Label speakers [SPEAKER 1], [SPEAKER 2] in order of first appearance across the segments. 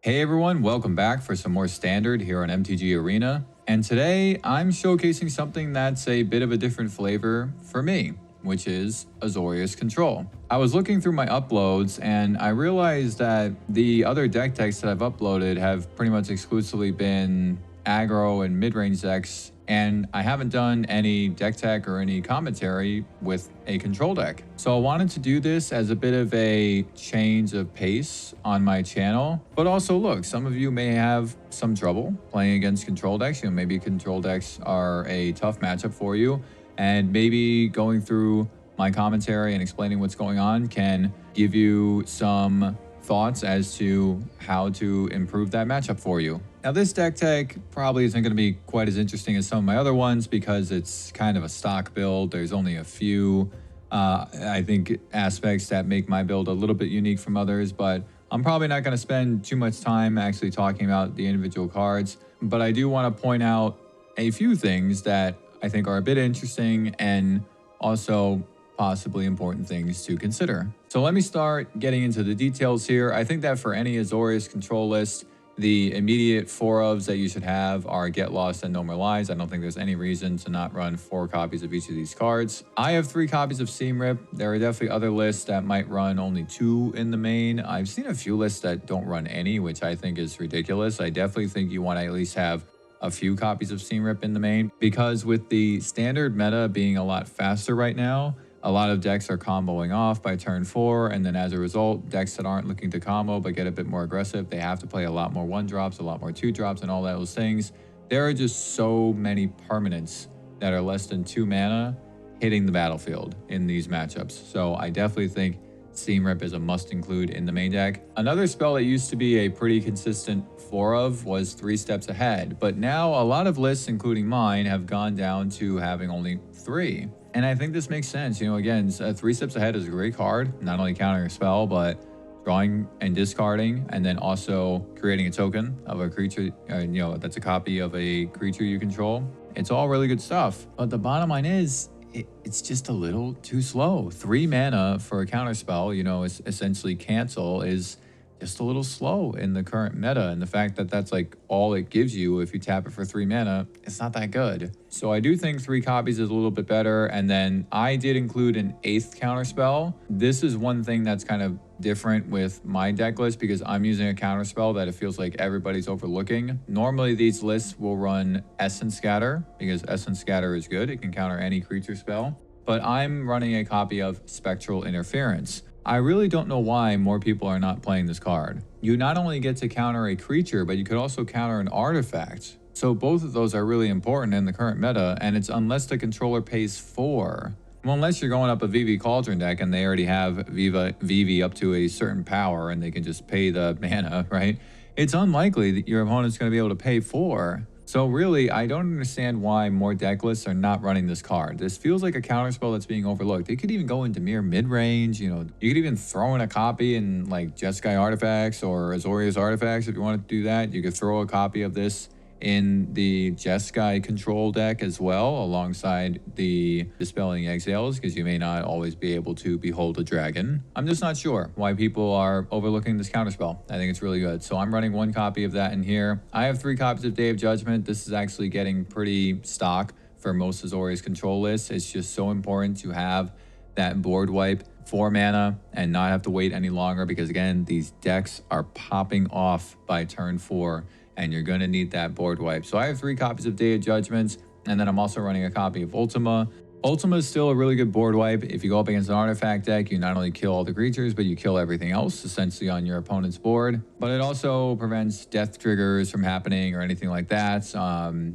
[SPEAKER 1] Hey everyone, welcome back for some more Standard here on MTG Arena. And today I'm showcasing something that's a bit of a different flavor for me, which is Azorius Control. I was looking through my uploads and I realized that the other deck techs that I've uploaded have pretty much exclusively been aggro and mid-range decks, and I haven't done any deck tech or any commentary with a control deck. So I wanted to do this as a bit of a change of pace on my channel, but also look, some of you may have some trouble playing against control decks. You know, maybe control decks are a tough matchup for you, and maybe going through my commentary and explaining what's going on can give you some thoughts as to how to improve that matchup for you. Now, this deck tech probably isn't going to be quite as interesting as some of my other ones because it's kind of a stock build. There's only a few, I think, aspects that make my build a little bit unique from others, but I'm probably not going to spend too much time actually talking about the individual cards. But I do want to point out a few things that I think are a bit interesting and also possibly important things to consider. So let me start getting into the details here. I think that for any Azorius Control list, the immediate 4 ofs that you should have are Get Lost and No More Lies. I don't think there's any reason to not run 4 copies of each of these cards. I have 3 copies of Seam Rip. There are definitely other lists that might run only 2 in the main. I've seen a few lists that don't run any, which I think is ridiculous. I definitely think you want to at least have a few copies of Seam Rip in the main, because with the standard meta being a lot faster right now, a lot of decks are comboing off by turn 4, and then as a result, decks that aren't looking to combo but get a bit more aggressive, they have to play a lot more 1-drops, a lot more 2-drops, and all those things. There are just so many permanents that are less than 2 mana hitting the battlefield in these matchups. So I definitely think Seam Rip is a must include in the main deck. Another spell that used to be a pretty consistent 4 of was 3 Steps Ahead, but now a lot of lists, including mine, have gone down to having only 3. And I think this makes sense. You know, again, 3 Steps Ahead is a great card, not only countering a spell, but drawing and discarding, and then also creating a token of a creature, that's a copy of a creature you control. It's all really good stuff. But the bottom line is, it's just a little too slow. 3 mana for a counter spell, is essentially cancel, is just a little slow in the current meta. And the fact that that's like all it gives you if you tap it for 3 mana, it's not that good. So I do think 3 copies is a little bit better. And then I did include an 8th counter spell. This is one thing that's kind of different with my deck list, because I'm using a counter spell that it feels like everybody's overlooking. Normally these lists will run Essence Scatter, because Essence Scatter is good. It can counter any creature spell. But I'm running a copy of Spectral Interference. I really don't know why more people are not playing this card. You not only get to counter a creature, but you could also counter an artifact. So both of those are really important in the current meta, and it's unless the controller pays 4. Well, unless you're going up a VV Cauldron deck and they already have VV up to a certain power and they can just pay the mana, right? It's unlikely that your opponent's going to be able to pay 4. So really, I don't understand why more deck lists are not running this card. This feels like a counterspell that's being overlooked. It could even go into mere mid-range. You could even throw in a copy in like Jeskai Artifacts or Azorius Artifacts if you wanted to do that. You could throw a copy of this in the Jeskai Control deck as well, alongside the Dispelling Exhales, because you may not always be able to behold a dragon. I'm just not sure why people are overlooking this counterspell. I think it's really good. So I'm running 1 copy of that in here. I have 3 copies of Day of Judgment. This is actually getting pretty stock for most Azorius Control lists. It's just so important to have that board wipe 4 mana and not have to wait any longer, because again, these decks are popping off by turn 4. And you're going to need that board wipe. So I have 3 copies of Day of Judgments, and then I'm also running a copy of Ultima. Ultima is still a really good board wipe. If you go up against an artifact deck, you not only kill all the creatures, but you kill everything else essentially on your opponent's board. But it also prevents death triggers from happening or anything like that,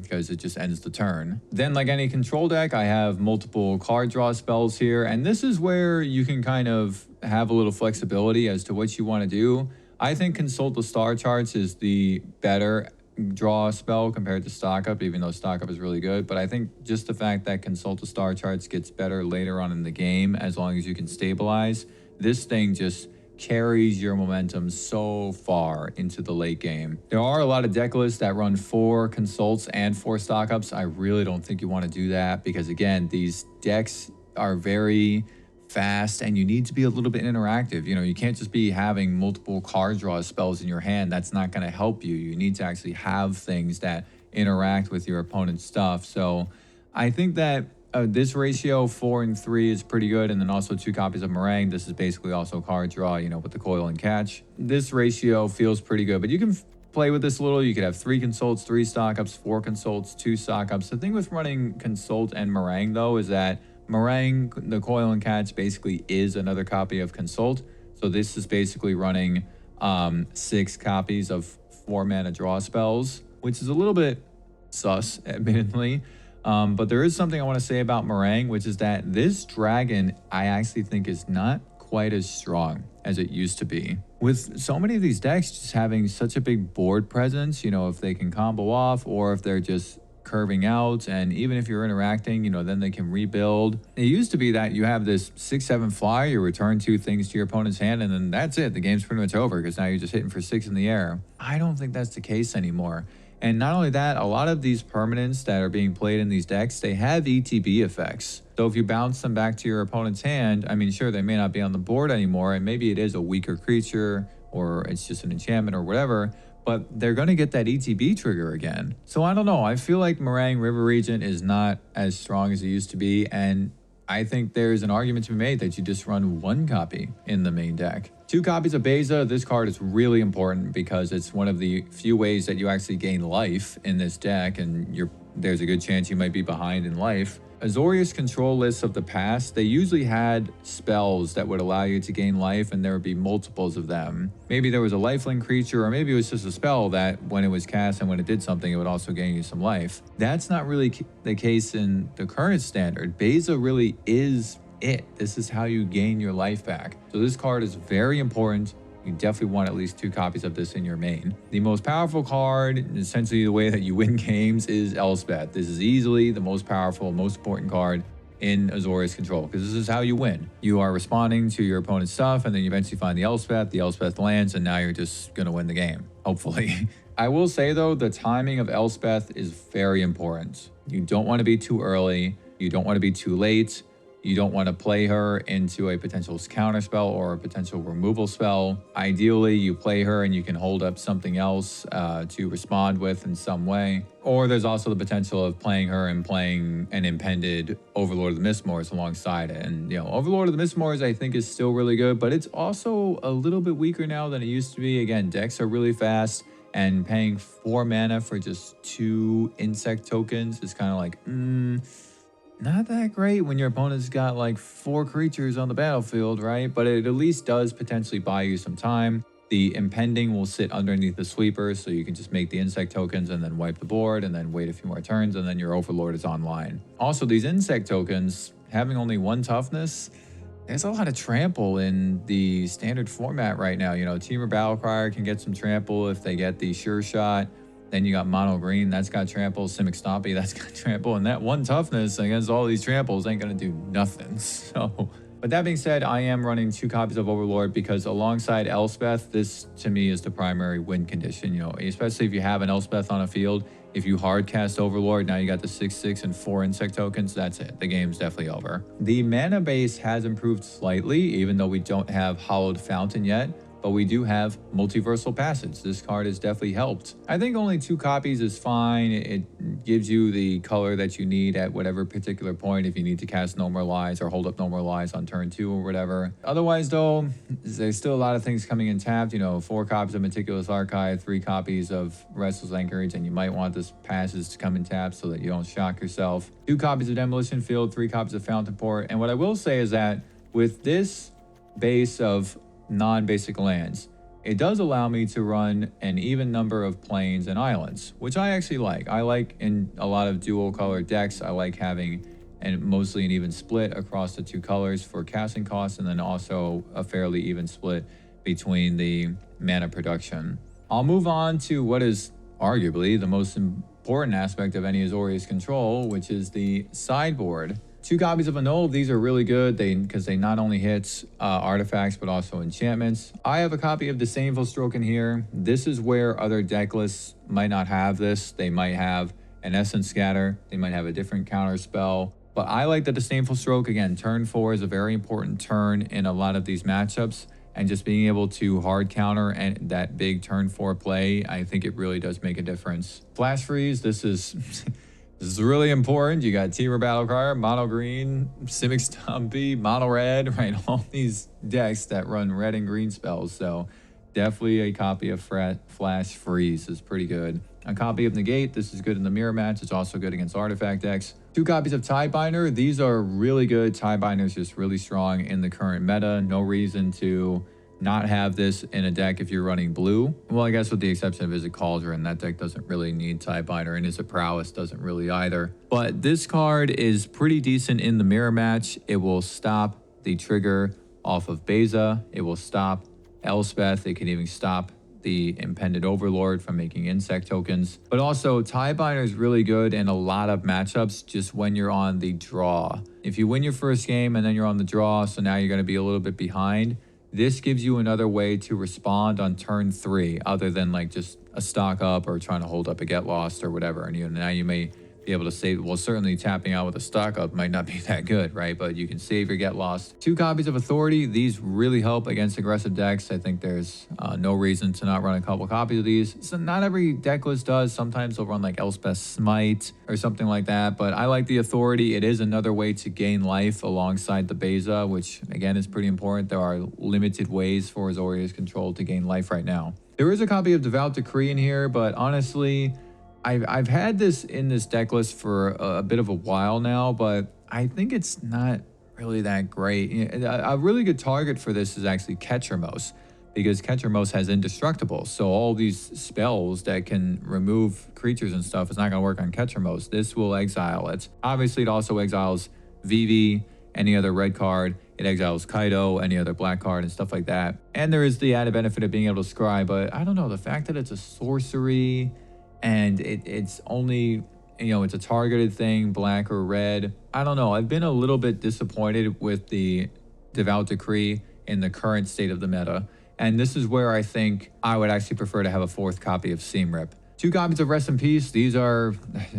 [SPEAKER 1] because it just ends the turn. Then, like any control deck, I have multiple card draw spells here, and this is where you can kind of have a little flexibility as to what you want to do. I think Consult the Star Charts is the better draw spell compared to Stock Up, even though Stock Up is really good. But I think just the fact that Consult the Star Charts gets better later on in the game, as long as you can stabilize, this thing just carries your momentum so far into the late game. There are a lot of deck lists that run 4 Consults and 4 Stock Ups. I really don't think you want to do that, because again, these decks are very fast, and you need to be a little bit interactive. You know, you can't just be having multiple card draw spells in your hand. That's not going to help you. You need to actually have things that interact with your opponent's stuff. So I think that this ratio 4 and 3 is pretty good, and then also 2 copies of Meringue. This is basically also card draw, you know, with the coil and catch. This ratio feels pretty good, but you can play with this a little. You could have 3 consults, 3 stock ups, 4 consults, 2 stock ups. The thing with running consult and Meringue though is that Meringue, the coil and catch, basically is another copy of consult. So this is basically running 6 copies of 4 mana draw spells, which is a little bit sus, admittedly. But there is something I want to say about Meringue, which is that this dragon I actually think is not quite as strong as it used to be. With so many of these decks just having such a big board presence, you know, if they can combo off or if they're just curving out, and even if you're interacting, you know, then they can rebuild. It used to be that you have this 6/7 flyer, you return 2 things to your opponent's hand, and then that's it. The game's pretty much over because now you're just hitting for 6 in the air. I don't think that's the case anymore. And not only that, a lot of these permanents that are being played in these decks, they have ETB effects. So if you bounce them back to your opponent's hand, I mean, sure, they may not be on the board anymore, and maybe it is a weaker creature, or it's just an enchantment or whatever, but they're going to get that ETB trigger again. So I don't know. I feel like Meringue River Regent is not as strong as it used to be, and I think there's an argument to be made that you just run 1 copy in the main deck. 2 copies of Beza. This card is really important because it's one of the few ways that you actually gain life in this deck, and there's a good chance you might be behind in life. Azorius Control lists of the past, they usually had spells that would allow you to gain life, and there would be multiples of them. Maybe there was a lifelink creature, or maybe it was just a spell that when it was cast and when it did something, it would also gain you some life. That's not really the case in the current standard. Beza really is it. This is how you gain your life back. So this card is very important. You definitely want at least 2 copies of this in your main. The most powerful card, essentially the way that you win games, is Elspeth. This is easily the most powerful, most important card in Azorius Control, because this is how you win. You are responding to your opponent's stuff, and then you eventually find the Elspeth lands, and now you're just gonna win the game, hopefully. I will say though, the timing of Elspeth is very important. You don't want to be too early, you don't want to be too late. You don't want to play her into a potential counter spell or a potential removal spell. Ideally, you play her and you can hold up something else to respond with in some way. Or there's also the potential of playing her and playing an impended Overlord of the Mistmoors alongside it. And, you know, Overlord of the Mistmoors I think is still really good, but it's also a little bit weaker now than it used to be. Again, decks are really fast, and paying 4 mana for just 2 insect tokens is kind of like, not that great when your opponent's got like 4 creatures on the battlefield, right? But it at least does potentially buy you some time. The impending will sit underneath the sweeper, so you can just make the insect tokens and then wipe the board and then wait a few more turns, and then your Overlord is online. Also, these insect tokens, having only 1 toughness, there's a lot of trample in the standard format right now. You know, Teamer Battlecrier can get some trample if they get the Sure Shot. Then you got Mono Green, that's got trample. Simic Stompy, that's got trample. And that 1 toughness against all these tramples ain't gonna do nothing. So, but that being said, I am running 2 copies of Overlord because alongside Elspeth, this to me is the primary win condition. You know, especially if you have an Elspeth on a field, if you hard cast Overlord, now you got the 6/6 and 4 insect tokens, that's it. The game's definitely over. The mana base has improved slightly, even though we don't have Hollowed Fountain yet. But we do have Multiversal Passage. This card has definitely helped. I think only 2 copies is fine. It gives you the color that you need at whatever particular point if you need to cast Normalize or hold up Normalize on turn 2 or whatever. Otherwise though, there's still a lot of things coming in tapped. You know, 4 copies of Meticulous Archive, 3 copies of Restless Anchorage, and you might want this passage to come in tapped so that you don't shock yourself. 2 copies of Demolition Field, 3 copies of Fountain Port. And what I will say is that with this base of non-basic lands, it does allow me to run an even number of plains and islands, which I actually like. I like in a lot of dual color decks, I like having mostly an even split across the 2 colors for casting costs, and then also a fairly even split between the mana production. I'll move on to what is arguably the most important aspect of any Azorius Control, which is the sideboard. 2 copies of Annul. These are really good because they not only hit artifacts but also enchantments. I have a copy of Disdainful Stroke in here. This is where other deck lists might not have this. They might have an Essence Scatter. They might have a different counter spell. But I like the Disdainful Stroke. Again, turn 4 is a very important turn in a lot of these matchups. And just being able to hard counter and that big turn 4 play, I think it really does make a difference. Flash Freeze, this is this is really important. You got Temur Battlecry, Mono Green, Simic Stumpy, Mono Red, right? All these decks that run red and green spells. So definitely a copy of Flash Freeze is pretty good. A copy of Negate, this is good in the mirror match. It's also good against artifact decks. 2 copies of Tidebinder, these are really good. Tidebinder is just really strong in the current meta. No reason to not have this in a deck if you're running blue. Well, I guess with the exception of Izzet Cauldron, that deck doesn't really need Tidebinder, and Izzet Prowess doesn't really either. But this card is pretty decent in the mirror match. It will stop the trigger off of Beza. It will stop Elspeth. It can even stop the Impended Overlord from making insect tokens. But also, Tidebinder is really good in a lot of matchups just when you're on the draw. If you win your first game and then you're on the draw, so now you're going to be a little bit behind, this gives you another way to respond on turn 3 other than like just a stock up or trying to hold up a get lost or whatever. And now you may be able to save, well, certainly tapping out with a stock up might not be that good, right? But you can save your get lost. 2 copies of Authority. These really help against aggressive decks. I think there's no reason to not run a couple copies of these. So not every deck list does. Sometimes they'll run like Elspeth Smite or something like that. But I like the Authority. It is another way to gain life alongside the Beza, which again is pretty important. There are limited ways for Azorius Control to gain life right now. There is a copy of Devout Decree in here, but honestly, I've had this in this deck list for a bit of a while now, but I think it's not really that great. A really good target for this is actually Ketchermos, because Ketchermos has Indestructible. So all these spells that can remove creatures and stuff is not going to work on Ketchermos. This will exile it. Obviously, it also exiles Vivi, any other red card. It exiles Kaido, any other black card, and stuff like that. And there is the added benefit of being able to scry, but I don't know, the fact that it's a sorcery and it's only, it's a targeted thing, black or red. I don't know. I've been a little bit disappointed with the Devout Decree in the current state of the meta. And this is where I think I would actually prefer to have a 4th copy of Seam Rip. 2 copies of Rest in Peace. These are,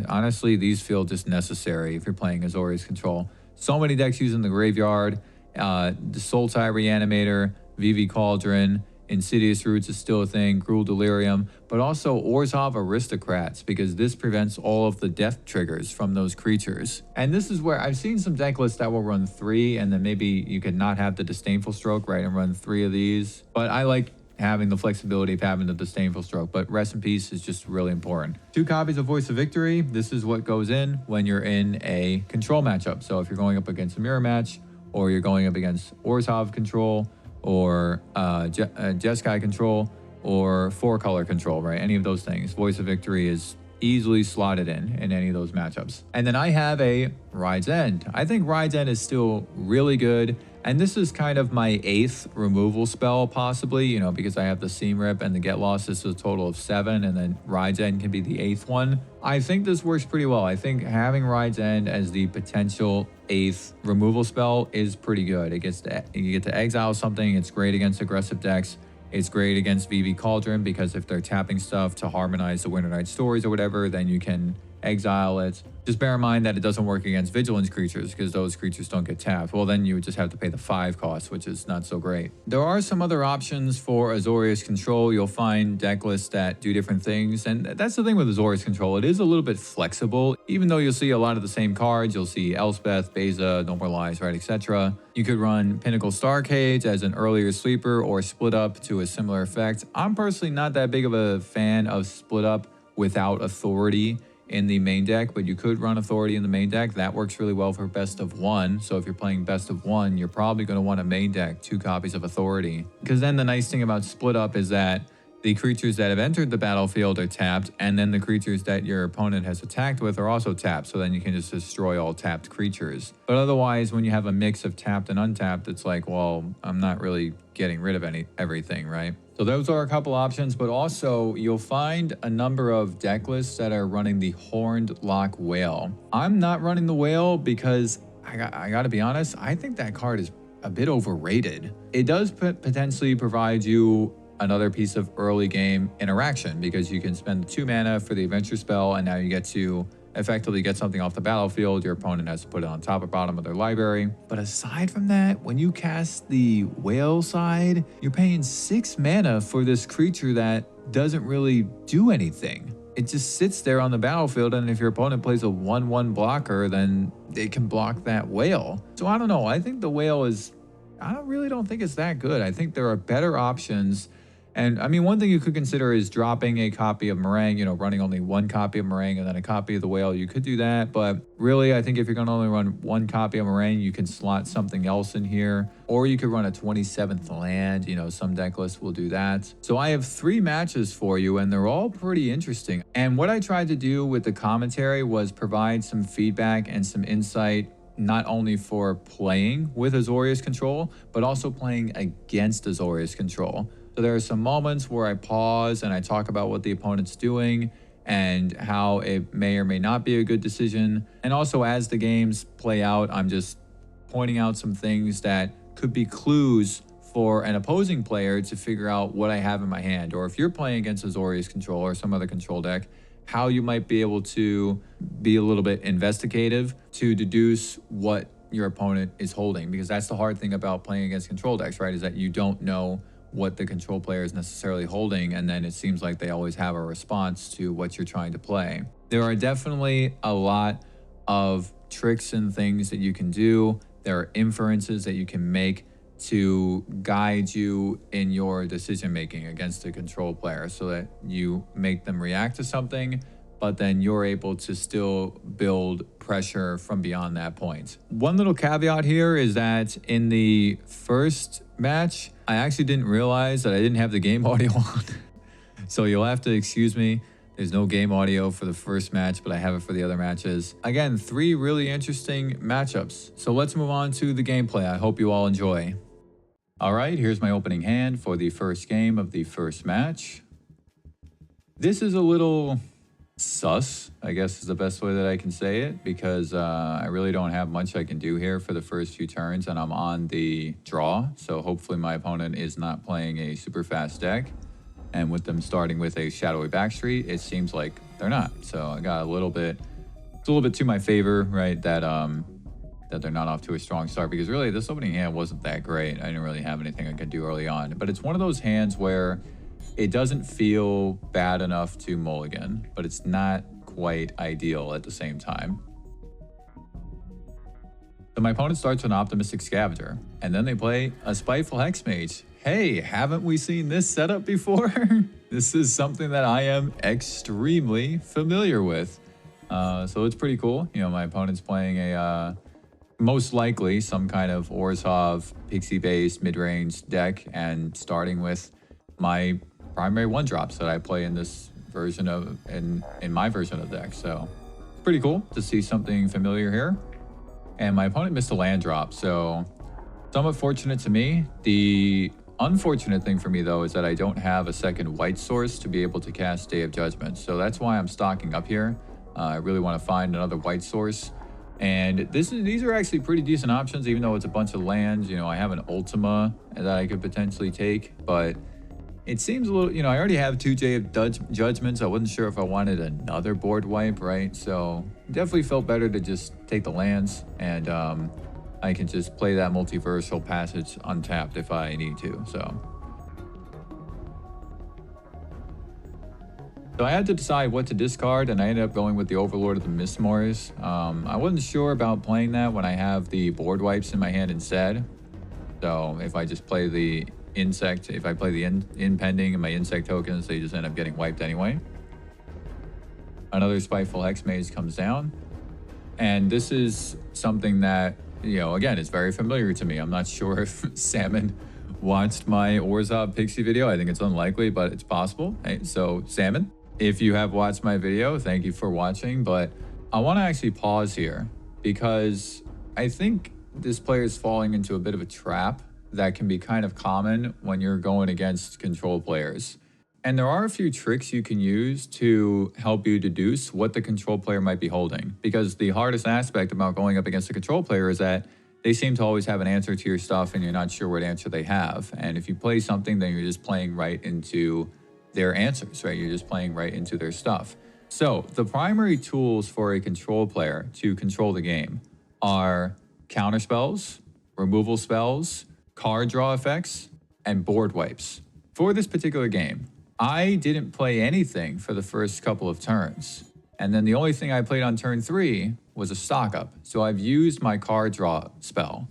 [SPEAKER 1] honestly, these feel just necessary if you're playing Azorius Control. So many decks using the graveyard. The Sultai Reanimator, Vivi Cauldron, Insidious Roots is still a thing, Gruul Delirium, but also Orzhov Aristocrats, because this prevents all of the death triggers from those creatures. And this is where I've seen some deck lists that will run 3, and then maybe you could not have the Disdainful Stroke, right, and run 3 of these. But I like having the flexibility of having the Disdainful Stroke, but Rest in Peace is just really important. 2 copies of Voice of Victory. This is what goes in when you're in a control matchup. So if you're going up against a mirror match, or you're going up against Orzhov Control, or Jeskai Control, or 4-color Control, right? Any of those things. Voice of Victory is easily slotted in any of those matchups. And then I have a Ride's End. I think Ride's End is still really good. And this is kind of my 8th removal spell, possibly, because I have the Seam Rip and the Get Lost. This is a total of 7, and then Ride's End can be the 8th one. I think this works pretty well. I think having Ride's End as the potential 8th removal spell is pretty good. You get to exile something. It's great against aggressive decks. It's great against Vivi Cauldron, because if they're tapping stuff to harmonize the Winter Night Stories or whatever, then you can exile it. Just bear in mind that it doesn't work against vigilance creatures, because those creatures don't get tapped. Well, then you would just have to pay the 5 cost, which is not so great. There are some other options for Azorius Control. You'll find deck lists that do different things, and that's the thing with Azorius Control. It is a little bit flexible. Even though you'll see a lot of the same cards, you'll see Elspeth, Beza, No More Lies, right, etc. You could run Pinnacle Starcade as an earlier sleeper, or Split Up to a similar effect. I'm personally not that big of a fan of Split Up without Authority in the main deck, but you could run Authority in the main deck. That works really well for best of 1. So if you're playing best of 1, you're probably going to want a main deck, 2 copies of Authority. Because then the nice thing about Split Up is that the creatures that have entered the battlefield are tapped, and then the creatures that your opponent has attacked with are also tapped, so then you can just destroy all tapped creatures. But otherwise, when you have a mix of tapped and untapped, it's like, well, I'm not really getting rid of everything, right? So those are a couple options, but also you'll find a number of deck lists that are running the Horned Lock Whale. I'm not running the Whale because I gotta be honest, I think that card is a bit overrated. It does potentially provide you another piece of early game interaction, because you can spend 2 mana for the adventure spell, and now you get to effectively get something off the battlefield, your opponent has to put it on top or bottom of their library. But aside from that, when you cast the whale side, you're paying 6 mana for this creature that doesn't really do anything. It just sits there on the battlefield, and if your opponent plays a 1/1 blocker, then they can block that whale. So I don't know. I think the whale is, really don't think it's that good. I think there are better options. And I mean, one thing you could consider is dropping a copy of Meringue, running only 1 copy of Meringue and then a copy of the whale. You could do that, but really, I think if you're going to only run 1 copy of Meringue, you can slot something else in here, or you could run a 27th land. Some deck lists will do that. So I have 3 matches for you, and they're all pretty interesting. And what I tried to do with the commentary was provide some feedback and some insight, not only for playing with Azorius Control, but also playing against Azorius Control. So there are some moments where I pause and I talk about what the opponent's doing and how it may or may not be a good decision. And also as the games play out, I'm just pointing out some things that could be clues for an opposing player to figure out what I have in my hand. Or if you're playing against Azorius Control or some other control deck, how you might be able to be a little bit investigative to deduce what your opponent is holding. Because that's the hard thing about playing against control decks, right? Is that you don't know what the control player is necessarily holding, and then it seems like they always have a response to what you're trying to play. There are definitely a lot of tricks and things that you can do. There are inferences that you can make to guide you in your decision making against a control player so that you make them react to something, but then you're able to still build pressure from beyond that point. One little caveat here is that in the first match, I actually didn't realize that I didn't have the game audio on. So you'll have to excuse me. There's no game audio for the first match, but I have it for the other matches. Again, 3 really interesting matchups. So let's move on to the gameplay. I hope you all enjoy. All right, here's my opening hand for the first game of the first match. This is a little sus, I guess is the best way that I can say it, because I really don't have much I can do here for the first few turns, and I'm on the draw. So hopefully my opponent is not playing a super fast deck. And with them starting with a shadowy backstreet, it seems like they're not. So I got it's a little bit to my favor, right? That they're not off to a strong start, because really this opening hand wasn't that great. I didn't really have anything I could do early on, but it's one of those hands where it doesn't feel bad enough to mulligan, but it's not quite ideal at the same time. So my opponent starts with an Optimistic Scavenger, and then they play a Spiteful Hexmage. Hey, haven't we seen this setup before? This is something that I am extremely familiar with. So it's pretty cool. My opponent's playing a most likely some kind of Orzhov Pixie-based mid-range deck, and starting with my primary 1-drops that I play in this version of in my version of the deck. So pretty cool to see something familiar here. And my opponent missed a land drop, so somewhat fortunate to me. The unfortunate thing for me though is that I don't have a second white source to be able to cast Day of Judgment. So that's why I'm stocking up here. I really want to find another white source. And these are actually pretty decent options, even though it's a bunch of lands. I have an Ultima that I could potentially take, but it seems a little, I already have 2 Day of Judgments. I wasn't sure if I wanted another board wipe, right? So definitely felt better to just take the lands, and I can just play that Multiversal Passage untapped if I need to. So I had to decide what to discard, and I ended up going with the Overlord of the Mistmoors. I wasn't sure about playing that when I have the board wipes in my hand instead. So if I just play the insect, if I play the impending and my insect tokens, they just end up getting wiped anyway. Another Spiteful Hexmage comes down, and this is something that, again, is very familiar to me. I'm not sure if Salmon watched my Orzhov Pixie video. I think it's unlikely, but it's possible. Hey, so Salmon, if you have watched my video, thank you for watching. But I want to actually pause here, because I think this player is falling into a bit of a trap that can be kind of common when you're going against control players. And there are a few tricks you can use to help you deduce what the control player might be holding. Because the hardest aspect about going up against a control player is that they seem to always have an answer to your stuff, and you're not sure what answer they have. And if you play something, then you're just playing right into their answers, right? You're just playing right into their stuff. So the primary tools for a control player to control the game are counter spells, removal spells, card draw effects, and board wipes. For this particular game, I didn't play anything for the first couple of turns. And then the only thing I played on turn 3 was a stock up. So I've used my card draw spell.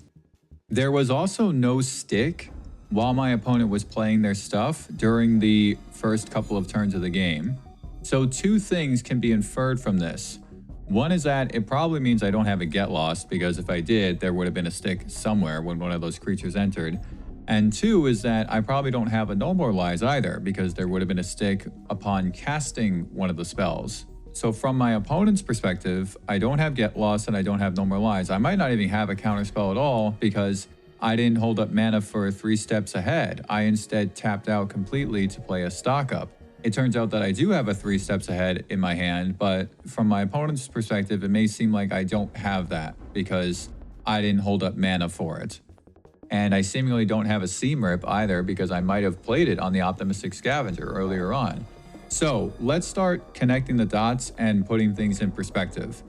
[SPEAKER 1] There was also no stick while my opponent was playing their stuff during the first couple of turns of the game. So two things can be inferred from this. One is that it probably means I don't have a get lost, because if I did, there would have been a stick somewhere when one of those creatures entered. And two is that I probably don't have a no more lies either, because there would have been a stick upon casting one of the spells. So from my opponent's perspective, I don't have get lost and I don't have no more lies. I might not even have a counter spell at all, because I didn't hold up mana for 3 steps ahead. I instead tapped out completely to play a stock up. It turns out that I do have a 3 steps ahead in my hand, but from my opponent's perspective, it may seem like I don't have that because I didn't hold up mana for it. And I seemingly don't have a seam rip either, because I might have played it on the optimistic scavenger earlier on. So let's start connecting the dots and putting things in perspective.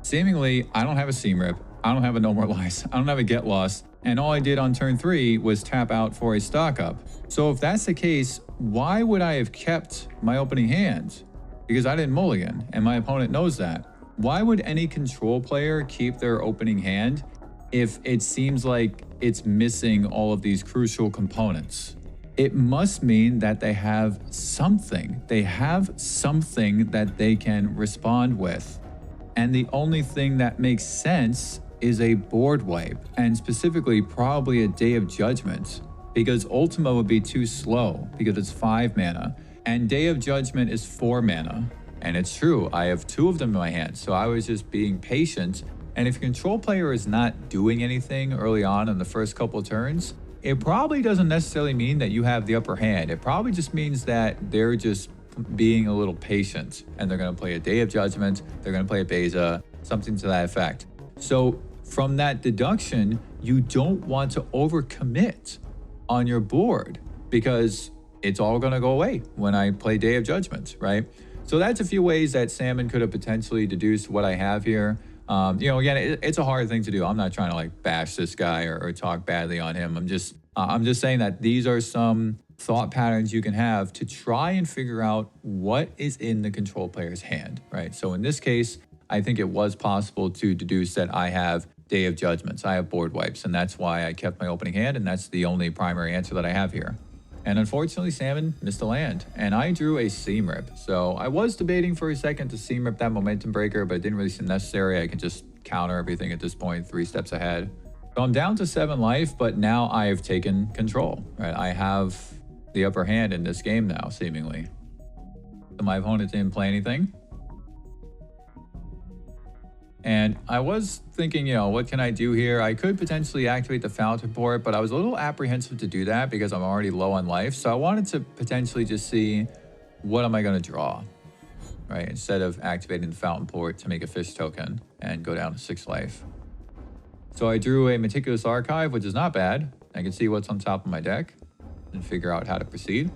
[SPEAKER 1] Seemingly, I don't have a seam rip, I don't have a no more lies, I don't have a get lost, and all I did on turn 3 was tap out for a stock up. So if that's the case, why would I have kept my opening hand? Because I didn't mulligan, and my opponent knows that. Why would any control player keep their opening hand if it seems like it's missing all of these crucial components? It must mean that they have something. They have something that they can respond with. And the only thing that makes sense is a board wipe, and specifically probably a Day of Judgment, because Ultima would be too slow because it's 5 mana, and Day of Judgment is 4 mana. And it's true, I have 2 of them in my hand, so I was just being patient. And if your control player is not doing anything early on in the first couple of turns, it probably doesn't necessarily mean that you have the upper hand. It probably just means that they're just being a little patient, and they're going to play a Day of Judgment, they're going to play a Beza, something to that effect. So from that deduction, you don't want to overcommit on your board, because it's all going to go away when I play Day of Judgment, right? So that's a few ways that Salmon could have potentially deduced what I have here. Again, it's a hard thing to do. I'm not trying to like bash this guy or talk badly on him. I'm just saying that these are some thought patterns you can have to try and figure out what is in the control player's hand, right? So in this case, I think it was possible to deduce that I have Day of Judgments, I have board wipes, and that's why I kept my opening hand, and that's the only primary answer that I have here. And unfortunately, Salmon missed a land, and I drew a seam rip. So I was debating for a second to seam rip that momentum breaker, but it didn't really seem necessary. I can just counter everything at this point, 3 steps ahead. So I'm down to 7 life, but now I have taken control, right? I have the upper hand in this game now, seemingly. So my opponent didn't play anything. And I was thinking, what can I do here? I could potentially activate the fountain port, but I was a little apprehensive to do that because I'm already low on life. So I wanted to potentially just see, what am I going to draw, right? Instead of activating the fountain port to make a fish token and go down to 6 life. So I drew a Meticulous Archive, which is not bad. I can see what's on top of my deck and figure out how to proceed.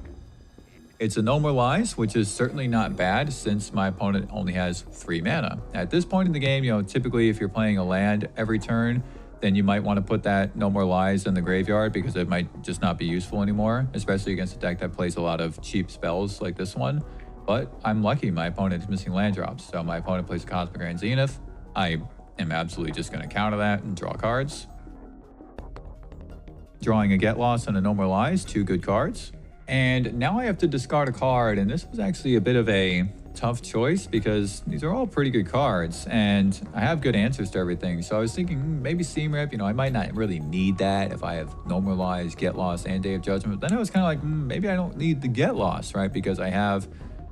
[SPEAKER 1] It's a No More Lies, which is certainly not bad since my opponent only has 3 mana. At this point in the game, typically if you're playing a land every turn, then you might want to put that No More Lies in the graveyard because it might just not be useful anymore, especially against a deck that plays a lot of cheap spells like this one. But I'm lucky my opponent is missing land drops. So my opponent plays Cosmic Grand Zenith. I am absolutely just going to counter that and draw cards. Drawing a Get Lost and a No More Lies, 2 good cards. And now I have to discard a card, and this was actually a bit of a tough choice because these are all pretty good cards, and I have good answers to everything. So I was thinking maybe Seam Rip, I might not really need that if I have No More Lies, Get Lost, and Day of Judgment. But then I was kind of like, maybe I don't need the Get Lost, right? Because I have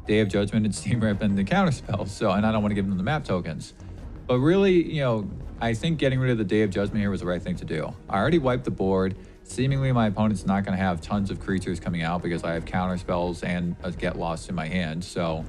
[SPEAKER 1] Day of Judgment and Steam Rip and the counter spells, and I don't want to give them the map tokens. But really, I think getting rid of the Day of Judgment here was the right thing to do. I already wiped the board. Seemingly my opponent's not going to have tons of creatures coming out because I have counter spells and a Get Lost in my hand. So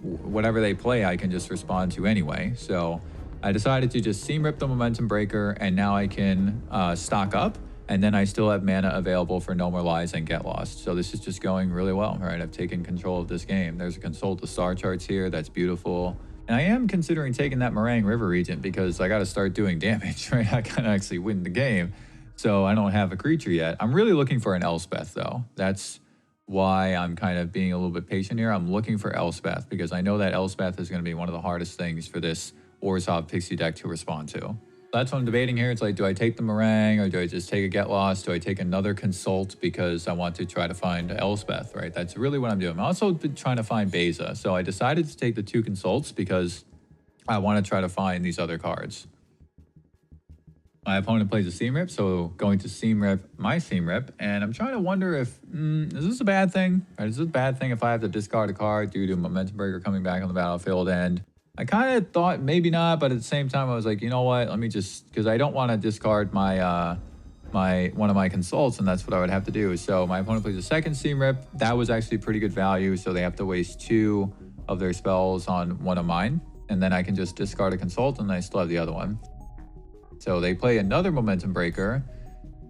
[SPEAKER 1] whatever they play, I can just respond to anyway. So I decided to just Seam Rip the Momentum Breaker, and now I can stock up And then I still have mana available for No More Lies and Get Lost. So this is just going really well, right? I've taken control of this game. There's a consult the star charts here. That's beautiful. And I am considering taking that Meringue River Regent because I got to start doing damage, right? I can actually win the game. So I don't have a creature yet. I'm really looking for an Elspeth, though. That's why I'm kind of being a little bit patient here. I'm looking for Elspeth because I know that Elspeth is going to be one of the hardest things for this Orzhov Pixie deck to respond to. That's what I'm debating here. It's like, do I take the Meringue or do I just take a Get Lost? Do I take another Consult because I want to try to find Elspeth, right? That's really what I'm doing. I'm also trying to find Beza. So I decided to take the 2 Consults because I want to try to find these other cards. My opponent plays a Seam Rip, so going to Seam Rip my Seam Rip, and I'm trying to wonder if, is this a bad thing? Right? Is this a bad thing if I have to discard a card due to Momentum Breaker coming back on the battlefield? And I kind of thought maybe not, but at the same time I was like, you know what? Let me just, because I don't want to discard my one of my Consults, and that's what I would have to do. So my opponent plays a second Seam Rip. That was actually pretty good value, so they have to waste 2 of their spells on one of mine, and then I can just discard a Consult, and I still have the other one. So they play another Momentum Breaker.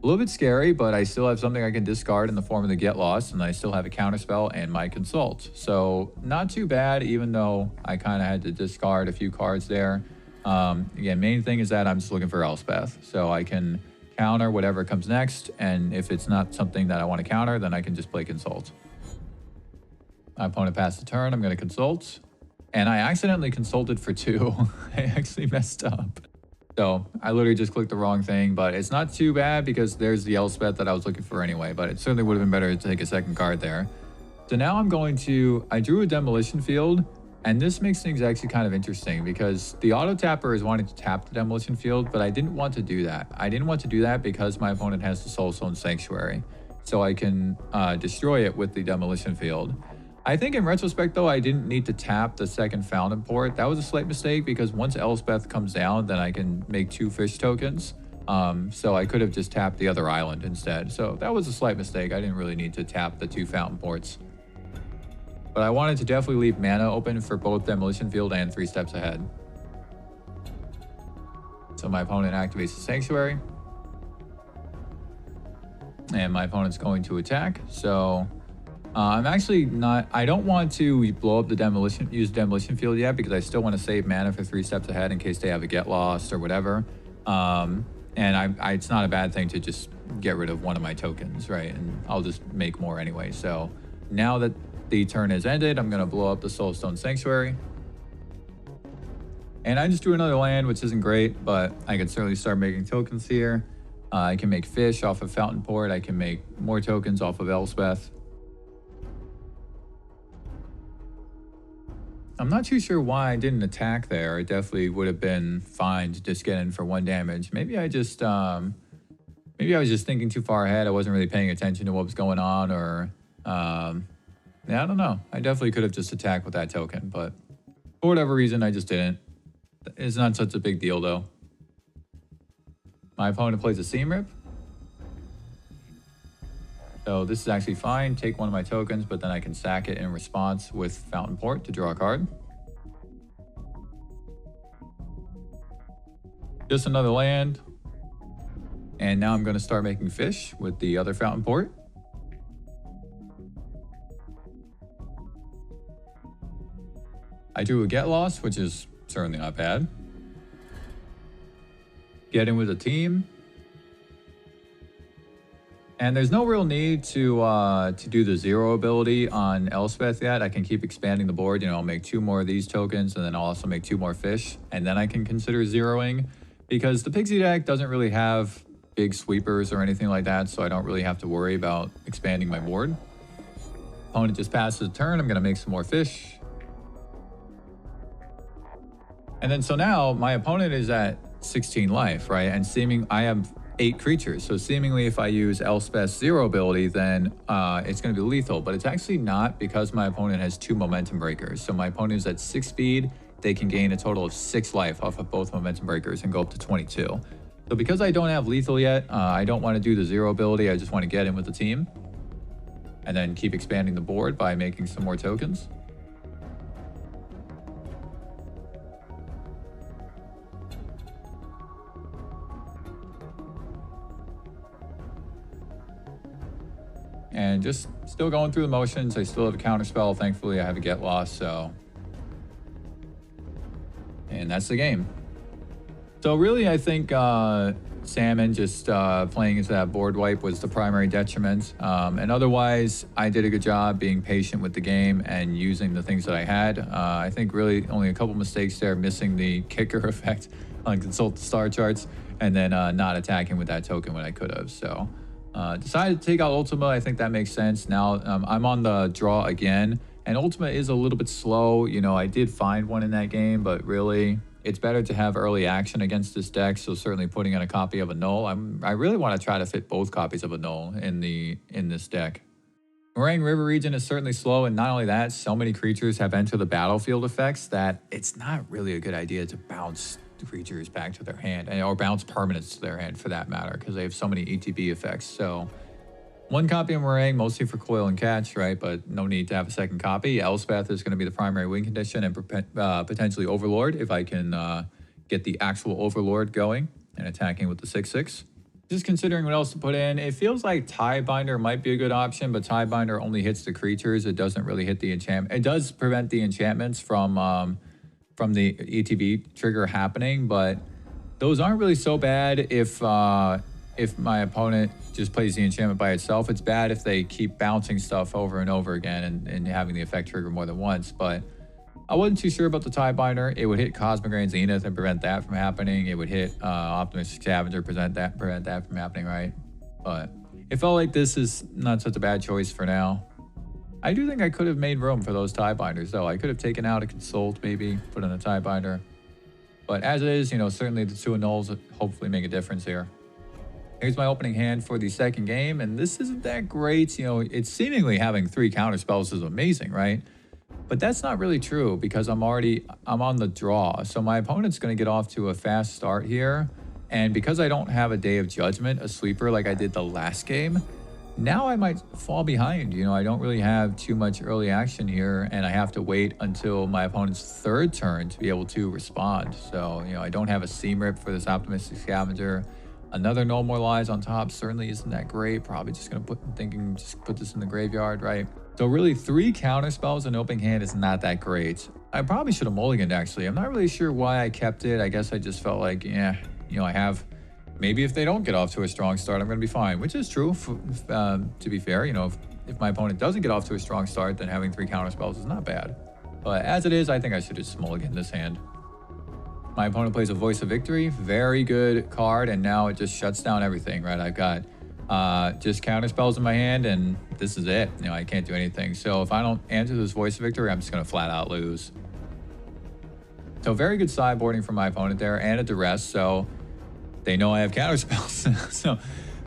[SPEAKER 1] A little bit scary, but I still have something I can discard in the form of the Get Lost, and I still have a Counterspell and my Consult. So not too bad, even though I kind of had to discard a few cards there. Again, main thing is that I'm just looking for Elspeth. So I can counter whatever comes next, and if it's not something that I want to counter, then I can just play Consult. My opponent passed the turn, I'm going to Consult. And I accidentally consulted for 2. I actually messed up. So I literally just clicked the wrong thing, but it's not too bad because there's the Elspeth that I was looking for anyway, but it certainly would have been better to take a second card there. So now I'm going to, I drew a Demolition Field, and this makes things actually kind of interesting because the auto tapper is wanting to tap the Demolition Field, but I didn't want to do that. I didn't want to do that because my opponent has the Soulstone Sanctuary, so I can destroy it with the Demolition Field. I think in retrospect, though, I didn't need to tap the second Fountain Port. That was a slight mistake because once Elspeth comes down, then I can make 2 fish tokens. So I could have just tapped the other island instead. So that was a slight mistake. I didn't really need to tap the 2 Fountain Ports. But I wanted to definitely leave mana open for both Demolition Field and 3 Steps Ahead. So my opponent activates the Sanctuary. And my opponent's going to attack. So I'm actually not, I don't want to blow up the use Demolition Field yet because I still want to save mana for 3 Steps Ahead in case they have a Get Lost or whatever. And it's not a bad thing to just get rid of one of my tokens, right? And I'll just make more anyway. So now that the turn has ended, I'm going to blow up the Soulstone Sanctuary. And I just drew another land, which isn't great, but I can certainly start making tokens here. I can make fish off of Fountain Port. I can make more tokens off of Elspeth. I'm not too sure why I didn't attack there. It definitely would have been fine to just get in for 1 damage. Maybe I just, maybe I was just thinking too far ahead. I wasn't really paying attention to what was going on, or, yeah, I don't know. I definitely could have just attacked with that token, but for whatever reason, I just didn't. It's not such a big deal, though. My opponent plays a Seam Rip. So this is actually fine. Take one of my tokens, but then I can sack it in response with Fountain Port to draw a card. Just another land. And now I'm going to start making fish with the other Fountain Port. I drew a Get Lost, which is certainly not bad. Get in with a team. And there's no real need to do the 0 ability on Elspeth yet. I can keep expanding the board. You know, I'll make 2 more of these tokens, and then I'll also make 2 more fish. And then I can consider zeroing, because the Pixie deck doesn't really have big sweepers or anything like that, so I don't really have to worry about expanding my board. Opponent just passes a turn. I'm going to make some more fish. And then so now my opponent is at 16 life, right? And I have 8 creatures. So seemingly if I use Elspeth's 0 ability, then it's going to be lethal. But it's actually not, because my opponent has 2 Momentum Breakers. So my opponent is at 6 speed. They can gain a total of 6 life off of both Momentum Breakers and go up to 22. So because I don't have lethal yet, I don't want to do the 0 ability. I just want to get in with the team. And then keep expanding the board by making some more tokens. and just still going through the motions. I still have a counterspell. Thankfully, I have a get lost, so. And that's the game. So really, I think Salmon just playing into that board wipe was the primary detriment. And otherwise, I did a good job being patient with the game and using the things that I had. I think really only a couple mistakes there, missing the kicker effect on Consult the Star Charts, and then not attacking with that token when I could have. So decided to take out Ultima. I think that makes sense. Now I'm on the draw again, and Ultima is a little bit slow. You know, I did find one in that game, but really, it's better to have early action against this deck, so certainly putting in a copy of a Null. I really want to try to fit both copies of a Null in this deck. Meringue River region is certainly slow, and not only that, so many creatures have enter the battlefield effects that it's not really a good idea to bounce creatures back to their hand, or bounce permanents to their hand for that matter, because they have so many ETB effects. So one copy of Meringue, mostly for coil and catch, right? But no need to have a second copy. Elspeth is going to be the primary win condition, and potentially Overlord if I can get the actual Overlord going and attacking with the 6/6. Just considering what else to put in, it feels like Tidebinder might be a good option, but Tidebinder only hits the creatures. It doesn't really hit the enchantment. It does prevent the enchantments from the ETB trigger happening, but those aren't really so bad if my opponent just plays the enchantment by itself. It's bad if they keep bouncing stuff over and over again and having the effect trigger more than once. But I wasn't too sure about the Tidebinder. It would hit Cosmic Grain Zenith and prevent that from happening. It would hit Optimistic Scavenger, prevent that from happening, right? But it felt like this is not such a bad choice for now. I do think I could have made room for those Tiebinders, though. I could have taken out a Consult, maybe, put in a Tiebinder. But as it is, you know, certainly the two Nulls hopefully make a difference here. Here's my opening hand for the second game, and this isn't that great. You know, it's seemingly having 3 counter spells is amazing, right? But that's not really true because I'm on the draw. So my opponent's going to get off to a fast start here. And because I don't have a Day of Judgment, a sweeper like I did the last game, now I might fall behind. You know, I don't really have too much early action here, and I have to wait until my opponent's third turn to be able to respond. So, you know, I don't have a Seam Rip for this Optimistic Scavenger. Another No More Lies on top certainly isn't that great. Probably just going to put this in the graveyard, right? So really 3 counter spells in opening hand is not that great. I probably should have mulliganed, actually. I'm not really sure why I kept it. I guess I just felt like, yeah, you know, I have... Maybe if they don't get off to a strong start, I'm going to be fine, which is true, to be fair. You know, if my opponent doesn't get off to a strong start, then having 3 counter spells is not bad. But as it is, I think I should just mulligan this hand. My opponent plays a Voice of Victory. Very good card, and now it just shuts down everything, right? I've got just counter spells in my hand, and this is it. You know, I can't do anything. So if I don't answer this Voice of Victory, I'm just going to flat out lose. So very good sideboarding from my opponent there, and a Duress, so... They know I have counter spells. So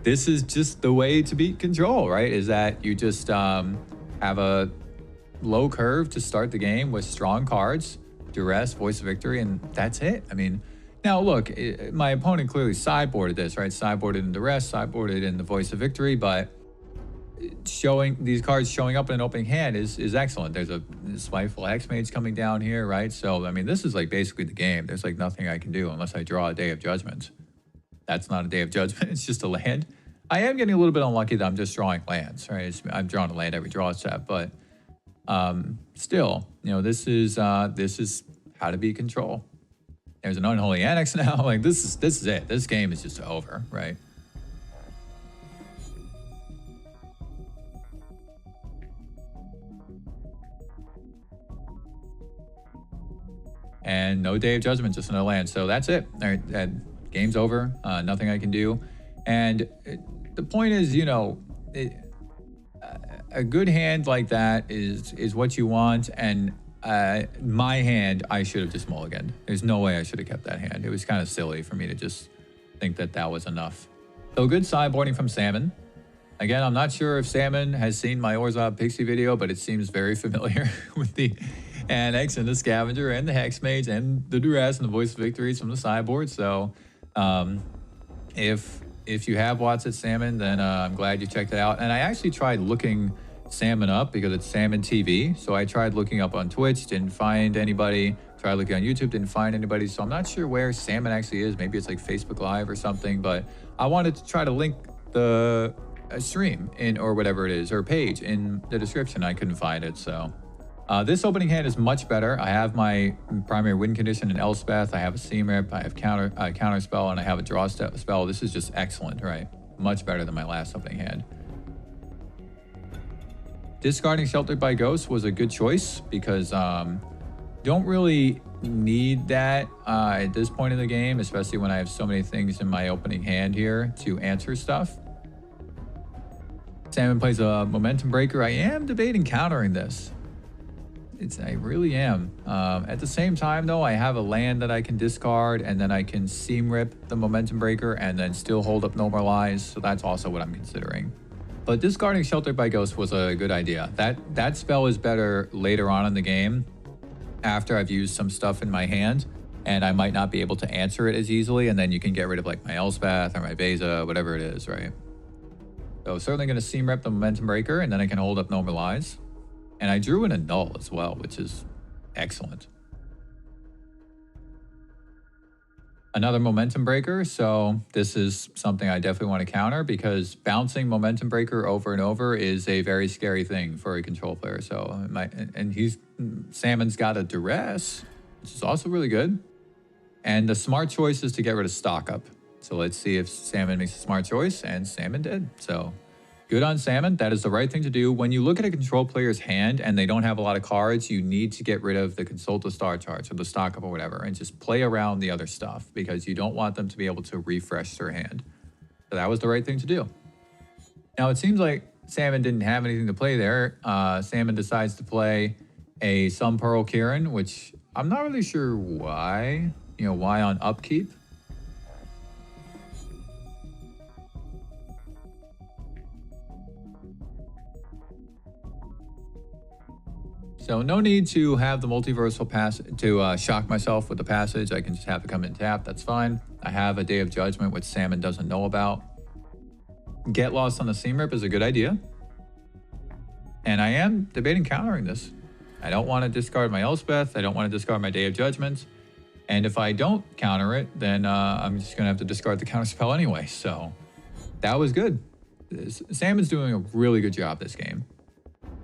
[SPEAKER 1] this is just the way to beat Control, right? Is that you just have a low curve to start the game with strong cards, Duress, Voice of Victory, and that's it. I mean, now look, my opponent clearly sideboarded this, right? Sideboarded in Duress, sideboarded in the Voice of Victory, but showing these cards showing up in an opening hand is excellent. There's a Spiteful Hexmage coming down here, right? So, I mean, this is like basically the game. There's like nothing I can do unless I draw a Day of Judgment. That's not a Day of Judgment, it's just a land. I am getting a little bit unlucky that I'm just drawing lands, right? I'm drawing a land every draw set, but still, you know, this is how to beat Control. There's an Unholy Annex now. Like this is it. This game is just over, right? And no Day of Judgment, just another land. So that's it. All right, game's over. Nothing I can do. And the point is, you know, a good hand like that is what you want. And my hand, I should have just mulliganed. There's no way I should have kept that hand. It was kind of silly for me to just think that that was enough. So good sideboarding from Salmon. Again, I'm not sure if Salmon has seen my Orzhov Pixie video, but it seems very familiar with the Annex and the Scavenger and the Hexmage and the Duress and the Voice of Victories from the sideboard. So if you have Watts at Salmon, then I'm glad you checked it out. And I actually tried looking Salmon up because it's Salmon TV. So I tried looking up on Twitch, didn't find anybody. Tried looking on YouTube, didn't find anybody. So I'm not sure where Salmon actually is. Maybe it's like Facebook Live or something. But I wanted to try to link the a stream in, or whatever it is, or page in the description. I couldn't find it, so. This opening hand is much better. I have my primary win condition in Elspeth. I have a Seam Rip. I have counter spell, and I have a draw spell. This is just excellent, right? Much better than my last opening hand. Discarding Sheltered by Ghost was a good choice because don't really need that at this point in the game, especially when I have so many things in my opening hand here to answer stuff. Salmon plays a Momentum Breaker. I am debating countering this. I really am. At the same time, though, I have a land that I can discard, and then I can Seam Rip the Momentum Breaker and then still hold up Normalize, so that's also what I'm considering. But discarding Sheltered by Ghost was a good idea. That spell is better later on in the game, after I've used some stuff in my hand, and I might not be able to answer it as easily, and then you can get rid of like my Elspeth or my Beza, whatever it is, right? So certainly going to Seam Rip the Momentum Breaker, and then I can hold up Normalize. And I drew in a null as well, which is excellent. Another Momentum Breaker, so this is something I definitely want to counter because bouncing Momentum Breaker over and over is a very scary thing for a control player. So Salmon's got a Duress, which is also really good. And the smart choice is to get rid of Stock Up. So let's see if Salmon makes a smart choice, and Salmon did. So good on Salmon. That is the right thing to do. When you look at a control player's hand and they don't have a lot of cards, you need to get rid of the Consult the Star charts or the Stock Up or whatever and just play around the other stuff because you don't want them to be able to refresh their hand. So that was the right thing to do. Now it seems like Salmon didn't have anything to play there. Salmon decides to play a Sun Pearl Kieran, which I'm not really sure why. Why on upkeep? So no need to have the multiversal pass to shock myself with the passage. I can just have it come in tap. That's fine. I have a Day of Judgment, which Salmon doesn't know about. Get Lost on the Seam Rip is a good idea. And I am debating countering this. I don't want to discard my Elspeth. I don't want to discard my Day of Judgment. And if I don't counter it, then I'm just going to have to discard the counter spell anyway. So that was good. Salmon's doing a really good job this game.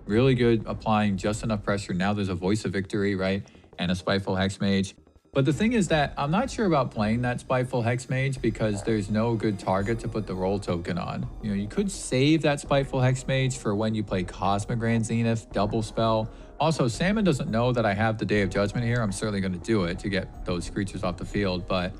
[SPEAKER 1] Really good, applying just enough pressure. Now there's a Voice of Victory, right? And a Spiteful Hexmage. But the thing is that I'm not sure about playing that Spiteful Hexmage because there's no good target to put the roll token on. You could save that Spiteful Hexmage for when you play Cosmic Grand Zenith, double spell. Also, Salmon doesn't know that I have the Day of Judgment here. I'm certainly going to do it to get those creatures off the field, but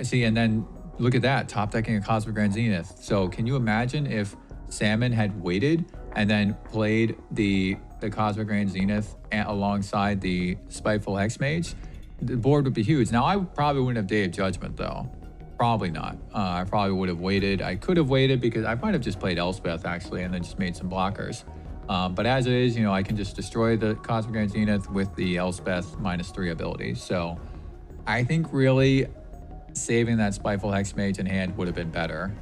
[SPEAKER 1] see, and then look at that, top decking a Cosmic Grand Zenith. So can you imagine if Salmon had waited and then played the Cosmic Grand Zenith alongside the Spiteful Hexmage? The board would be huge. Now, I probably wouldn't have Day of Judgment, though. Probably not. I probably would have waited. I could have waited because I might have just played Elspeth, actually, and then just made some blockers. But as it is, I can just destroy the Cosmic Grand Zenith with the Elspeth -3 ability. So I think really saving that Spiteful Hexmage in hand would have been better.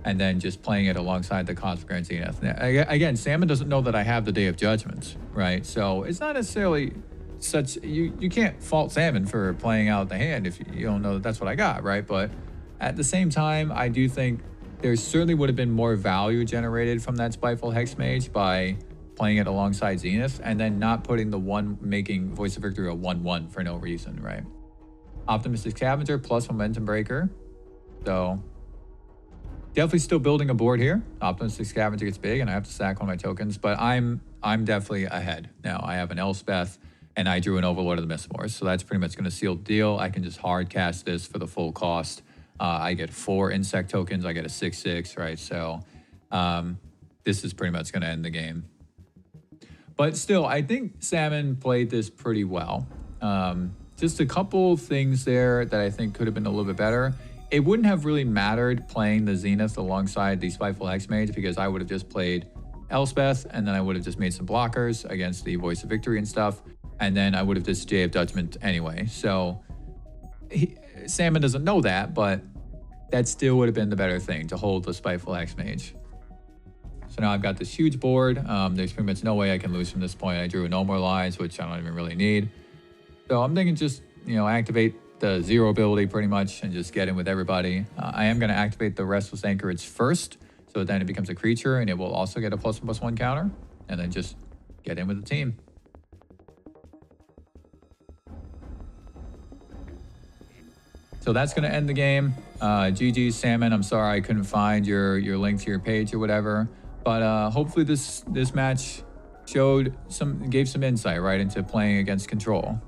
[SPEAKER 1] And then just playing it alongside the Cosmic Grand Zenith. Again, Salmon doesn't know that I have the Day of Judgment, right? So it's not necessarily such... You can't fault Salmon for playing out the hand if you don't know that that's what I got, right? But at the same time, I do think there certainly would have been more value generated from that Spiteful Hexmage by playing it alongside Zenith and then not putting the one making Voice of Victory a 1/1 for no reason, right? Optimistic Scavenger plus Momentum Breaker. So definitely still building a board here. Optimistic Scavenger gets big and I have to sack one of my tokens, but I'm definitely ahead. Now I have an Elspeth and I drew an Overlord of the Mistmores, so that's pretty much going to seal the deal. I can just hard cast this for the full cost. I get 4 insect tokens. I get a 6/6, right? So this is pretty much going to end the game. But still, I think Salmon played this pretty well. Just a couple things there that I think could have been a little bit better. It wouldn't have really mattered playing the Zenith alongside the Spiteful Hexmage because I would have just played Elspeth and then I would have just made some blockers against the Voice of Victory and stuff. And then I would have just Day of Judgment anyway. So Salmon doesn't know that, but that still would have been the better thing to hold the Spiteful Hexmage. So now I've got this huge board. There's pretty much no way I can lose from this point. I drew a No More Lies, which I don't even really need. So I'm thinking just, activate the 0 ability pretty much and just get in with everybody. I am going to activate the Restless Anchorage first, so then it becomes a creature and it will also get a +1/+1 counter, and then just get in with the team. So that's going to end the game. GG Salmon, I'm sorry I couldn't find your link to your page or whatever, but hopefully this match gave some insight right into playing against Control.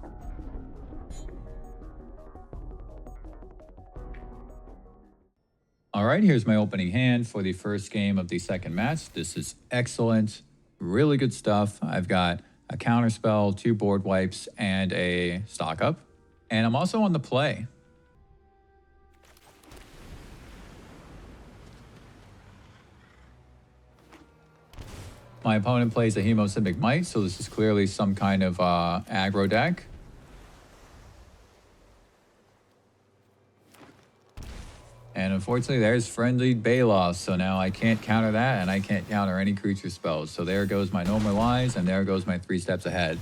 [SPEAKER 1] All right, here's my opening hand for the first game of the second match. This is excellent, really good stuff. I've got a counterspell, 2 board wipes, and a stock up. And I'm also on the play. My opponent plays a Hemosimic Might, so this is clearly some kind of aggro deck. And unfortunately, there's Frenzied Baloth, so now I can't counter that, and I can't counter any creature spells. So there goes my Normalize, and there goes my 3 steps ahead.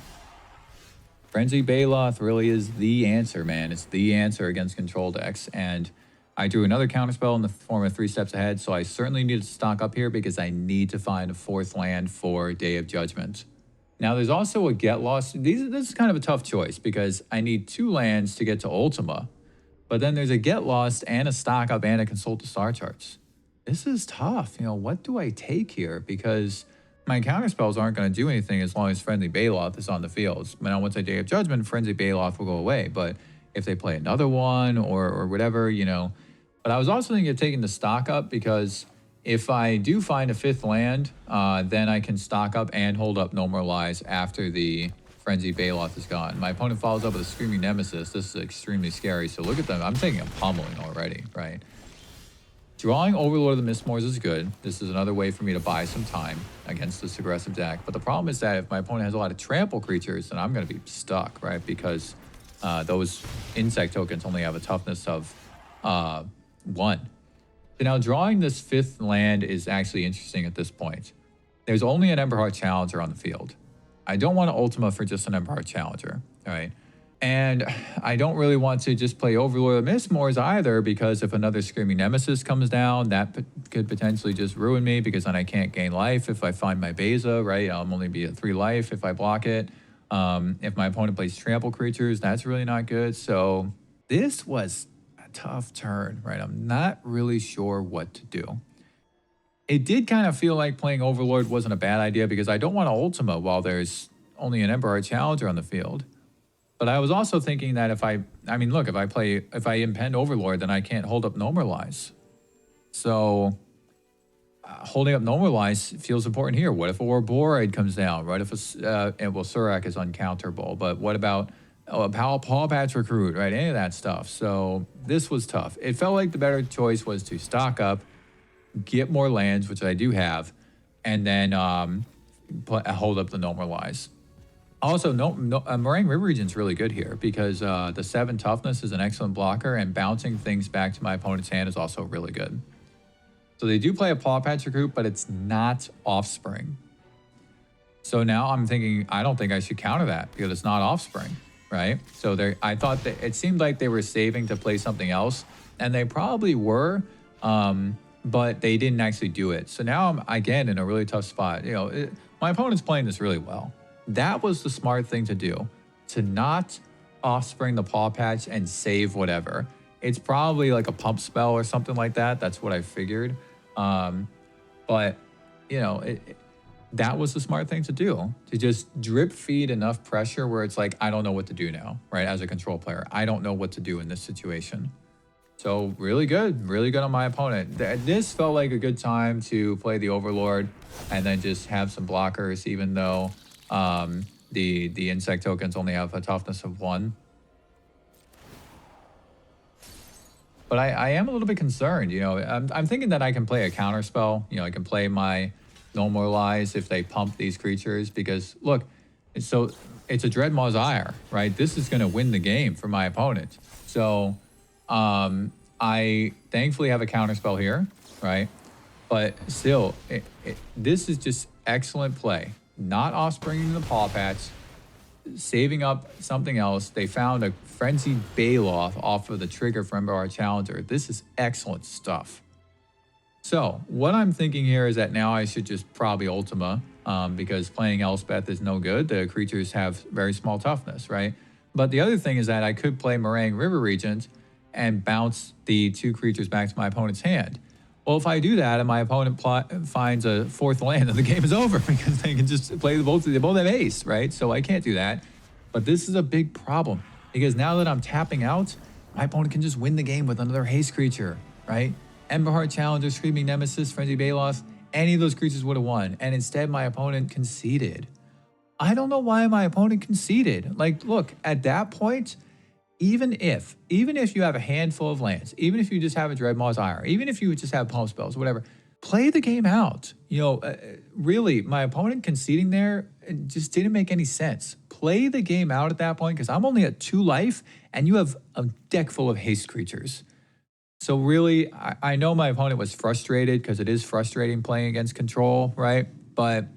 [SPEAKER 1] Frenzied Baloth really is the answer, man. It's the answer against Control decks, and I drew another counterspell in the form of 3 steps ahead, so I certainly need to stock up here because I need to find a 4th land for Day of Judgment. Now, there's also a Get Lost. This is kind of a tough choice because I need 2 lands to get to Ultima. But then there's a Get Lost and a stock up and a Consult the Star Charts. This is tough. You know, what do I take here? Because my counterspells aren't going to do anything as long as Friendly Baloth is on the field. Now, once I Day of Judgment, Frenzy Baloth will go away. But if they play another one or whatever, you know. But I was also thinking of taking the stock up because if I do find a 5th land, then I can stock up and hold up Normalize after the Frenzy Baloth is gone. My opponent follows up with a Screaming Nemesis. This is extremely scary. So look at them. I'm taking a pummeling already, right? Drawing Overlord of the Mistmoors is good. This is another way for me to buy some time against this aggressive deck. But the problem is that if my opponent has a lot of trample creatures, then I'm going to be stuck, right? Because those insect tokens only have a toughness of 1. So now drawing this 5th land is actually interesting at this point. There's only an Emberheart Challenger on the field. I don't want to Ultima for just an Emberheart Challenger, all right? And I don't really want to just play Overlord of Mistmoors either because if another Screaming Nemesis comes down, that could potentially just ruin me because then I can't gain life if I find my Beza, right? I'll only be at 3 life if I block it. If my opponent plays trample creatures, that's really not good. So this was a tough turn, right? I'm not really sure what to do. It did kind of feel like playing Overlord wasn't a bad idea because I don't want to Ultima while there's only an Emberheart Challenger on the field. But I was also thinking that if I impend Overlord, then I can't hold up Normalize. So holding up Normalize feels important here. What if a Warboreid comes down? What if Surak is uncounterable? But what about Paw Patch Recruit, right? Any of that stuff. So this was tough. It felt like the better choice was to stock up, get more lands, which I do have, and then hold up the Normalize. Also, Meringue River Region's really good here because the 7 toughness is an excellent blocker, and bouncing things back to my opponent's hand is also really good. So they do play a Paw Patch Recruit, but it's not Offspring. So now I'm thinking, I don't think I should counter that because it's not Offspring, right? So I thought that it seemed like they were saving to play something else, and they probably were, but they didn't actually do it. So now I'm, again, in a really tough spot. You know, my opponent's playing this really well. That was the smart thing to do, to not Offspring the Paw Patch and save whatever. It's probably like a pump spell or something like that. That's what I figured. But, you know, that was the smart thing to do, to just drip feed enough pressure where it's like, I don't know what to do now, right? As a control player, I don't know what to do in this situation. So really good on my opponent. This felt like a good time to play the Overlord and then just have some blockers, even though the insect tokens only have a toughness of 1. But I am a little bit concerned, you know. I'm thinking that I can play a counter spell. You know, I can play my Normalize if they pump these creatures because, look, it's a Dreadmaw's Ire, right? This is going to win the game for my opponent. So I thankfully have a counter spell here, right? But still, this is just excellent play. Not Offspringing the Paw Patch, saving up something else. They found a Frenzied Baloth off of the trigger for Emberheart Challenger. This is excellent stuff. So what I'm thinking here is that now I should just probably Ultima, because playing Elspeth is no good. The creatures have very small toughness, right? But the other thing is that I could play Meringue River Regent and bounce the 2 creatures back to my opponent's hand. Well, if I do that and my opponent finds a 4th land, then the game is over because they can just play the both. They both have ace, right? So I can't do that. But this is a big problem because now that I'm tapping out, my opponent can just win the game with another haste creature, right? Emberheart Challenger, Screaming Nemesis, Frenzy Baloth, any of those creatures would have won. And instead, my opponent conceded. I don't know why my opponent conceded. Like, look, at that point, even if you have a handful of lands, even if you just have a Dreadmaw's Ire, even if you just have Palm Spells, whatever, play the game out. You know, really, my opponent conceding there just didn't make any sense. Play the game out at that point because I'm only at 2 life and you have a deck full of haste creatures. So really, I know my opponent was frustrated because it is frustrating playing against control, right? But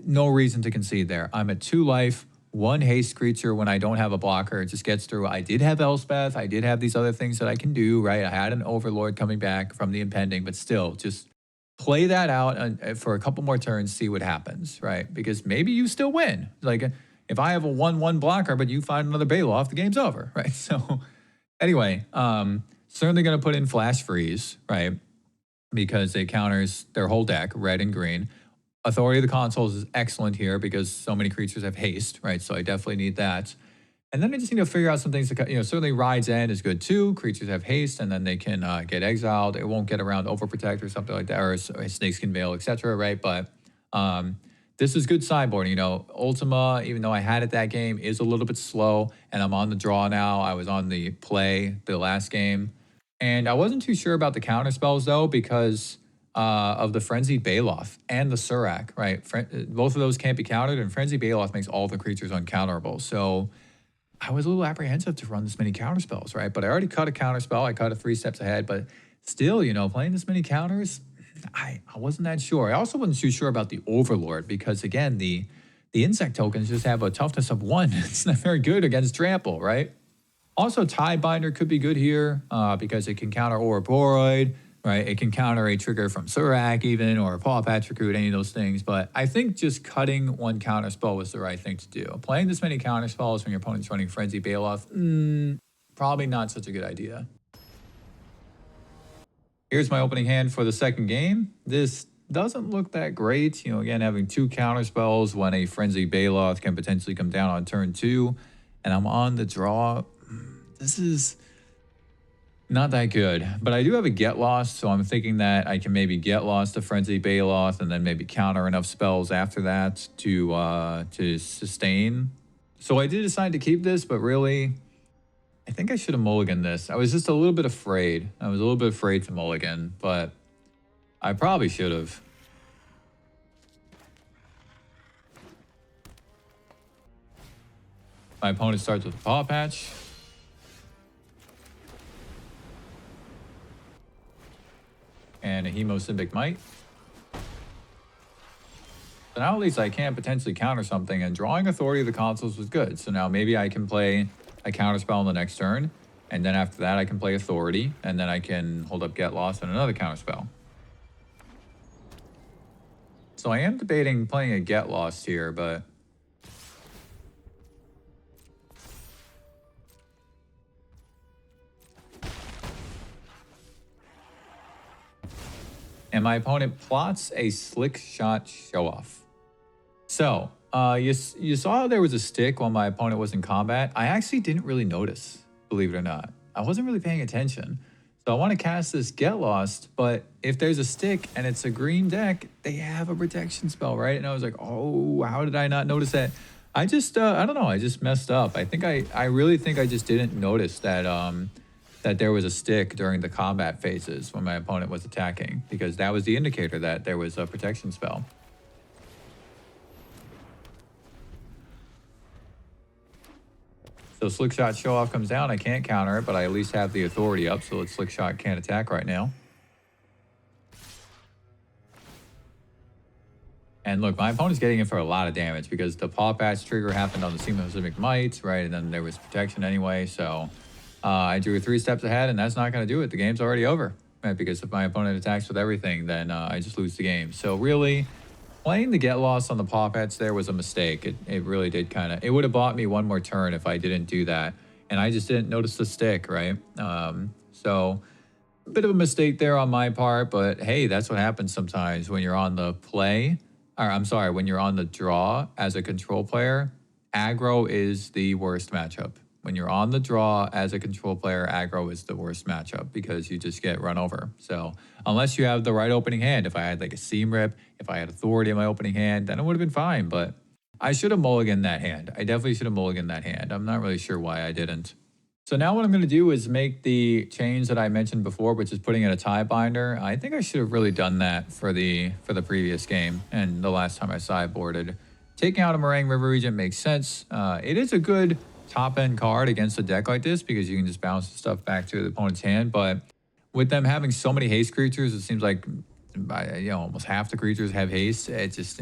[SPEAKER 1] no reason to concede there. I'm at 2 life, 1 haste creature when I don't have a blocker. It just gets through. I did have Elspeth. I did have these other things that I can do, right? I had an Overlord coming back from the impending, but still, just play that out for a couple more turns, see what happens, right? Because maybe you still win. Like, if I have a 1/1 blocker, but you find another Baloth, the game's over, right? So anyway, certainly going to put in Flash Freeze, right? Because it counters their whole deck, red and green. Authority of the Consoles is excellent here because so many creatures have haste, right? So I definitely need that. And then I just need to figure out some things to, certainly Ride's End is good too. Creatures have haste and then they can get exiled. It won't get around Overprotect or something like that, or Snakeskin Veil, etc., right? But this is good sideboarding. Ultima, even though I had it that game, is a little bit slow, and I'm on the draw now. I was on the play the last game. And I wasn't too sure about the counter spells though, because of the Frenzied Baloth and the Surak, right? Both of those can't be countered, and Frenzied Baloth makes all the creatures uncounterable. So I was a little apprehensive to run this many counter spells, right? But I already cut a counter spell. I cut it 3 steps ahead, but still, playing this many counters, I wasn't that sure. I also wasn't too sure about the Overlord because, again, the insect tokens just have a toughness of 1. It's not very good against Trample, right? Also, Tidebinder could be good here because it can counter Ouroboros, right? It can counter a trigger from Surak even, or a Paw Patch Recruit, any of those things. But I think just cutting 1 counter spell was the right thing to do. Playing this many counter spells when your opponent's running Frenzy Baloth, probably not such a good idea. Here's my opening hand for the second game. This doesn't look that great. Again, having 2 counter spells when a Frenzy Baloth can potentially come down on turn 2, and I'm on the draw. This is not that good, but I do have a Get Lost, so I'm thinking that I can maybe Get Lost to Frenzy Baloth and then maybe counter enough spells after that to sustain. So I did decide to keep this, but really, I think I should have mulliganed this. I was just a little bit afraid. I was a little bit afraid to mulligan, but I probably should have. My opponent starts with a Paw Patch. And a Hemosymbic Might. So now at least I can potentially counter something, and drawing Authority of the Consoles was good. So now maybe I can play a counterspell on the next turn, and then after that I can play Authority, and then I can hold up Get Lost and another counterspell. So I am debating playing a Get Lost here, but and my opponent plots a Slick Shot Show-Off. So, you saw there was a stick while my opponent was in combat. I actually didn't really notice, believe it or not. I wasn't really paying attention. So I want to cast this Get Lost, but if there's a stick and it's a green deck, they have a protection spell, right? And I was like, oh, how did I not notice that? I just, I don't know, I just messed up. I really think I just didn't notice that, that there was a stick during the combat phases when my opponent was attacking, because that was the indicator that there was a protection spell. So Slick Shot Show Off comes down. I can't counter it, but I at least have the authority up, so Slick Shot can't attack right now. And look, my opponent's getting it for a lot of damage because the paw patch trigger happened on the Seismic Might, right? And then there was protection anyway. So I drew 3 steps ahead, and that's not going to do it. The game's already over, right? Because if my opponent attacks with everything, then I just lose the game. So really, playing the get lost on the paw patch there was a mistake. It really did kind of... It would have bought me one more turn if I didn't do that. And I just didn't notice the stick, right? So a bit of a mistake there on my part, but hey, that's what happens sometimes when you're on the play. Or I'm sorry, when you're on the draw as a control player. Aggro is the worst matchup. When you're on the draw as a control player, aggro is the worst matchup because you just get run over. So unless you have the right opening hand, if I had like a seam rip, if I had authority in my opening hand, then it would have been fine. But I should have mulliganed that hand. I definitely should have mulliganed that hand. I'm not really sure why I didn't. So now what I'm going to do is make the change that I mentioned before, which is putting in a tie binder. I think I should have really done that for the previous game and the last time I sideboarded. Taking out a Meringue River Regent makes sense. It is a good top-end card against a deck like this because you can just bounce the stuff back to the opponent's hand. But with them having so many haste creatures, it seems like almost half the creatures have haste. It just,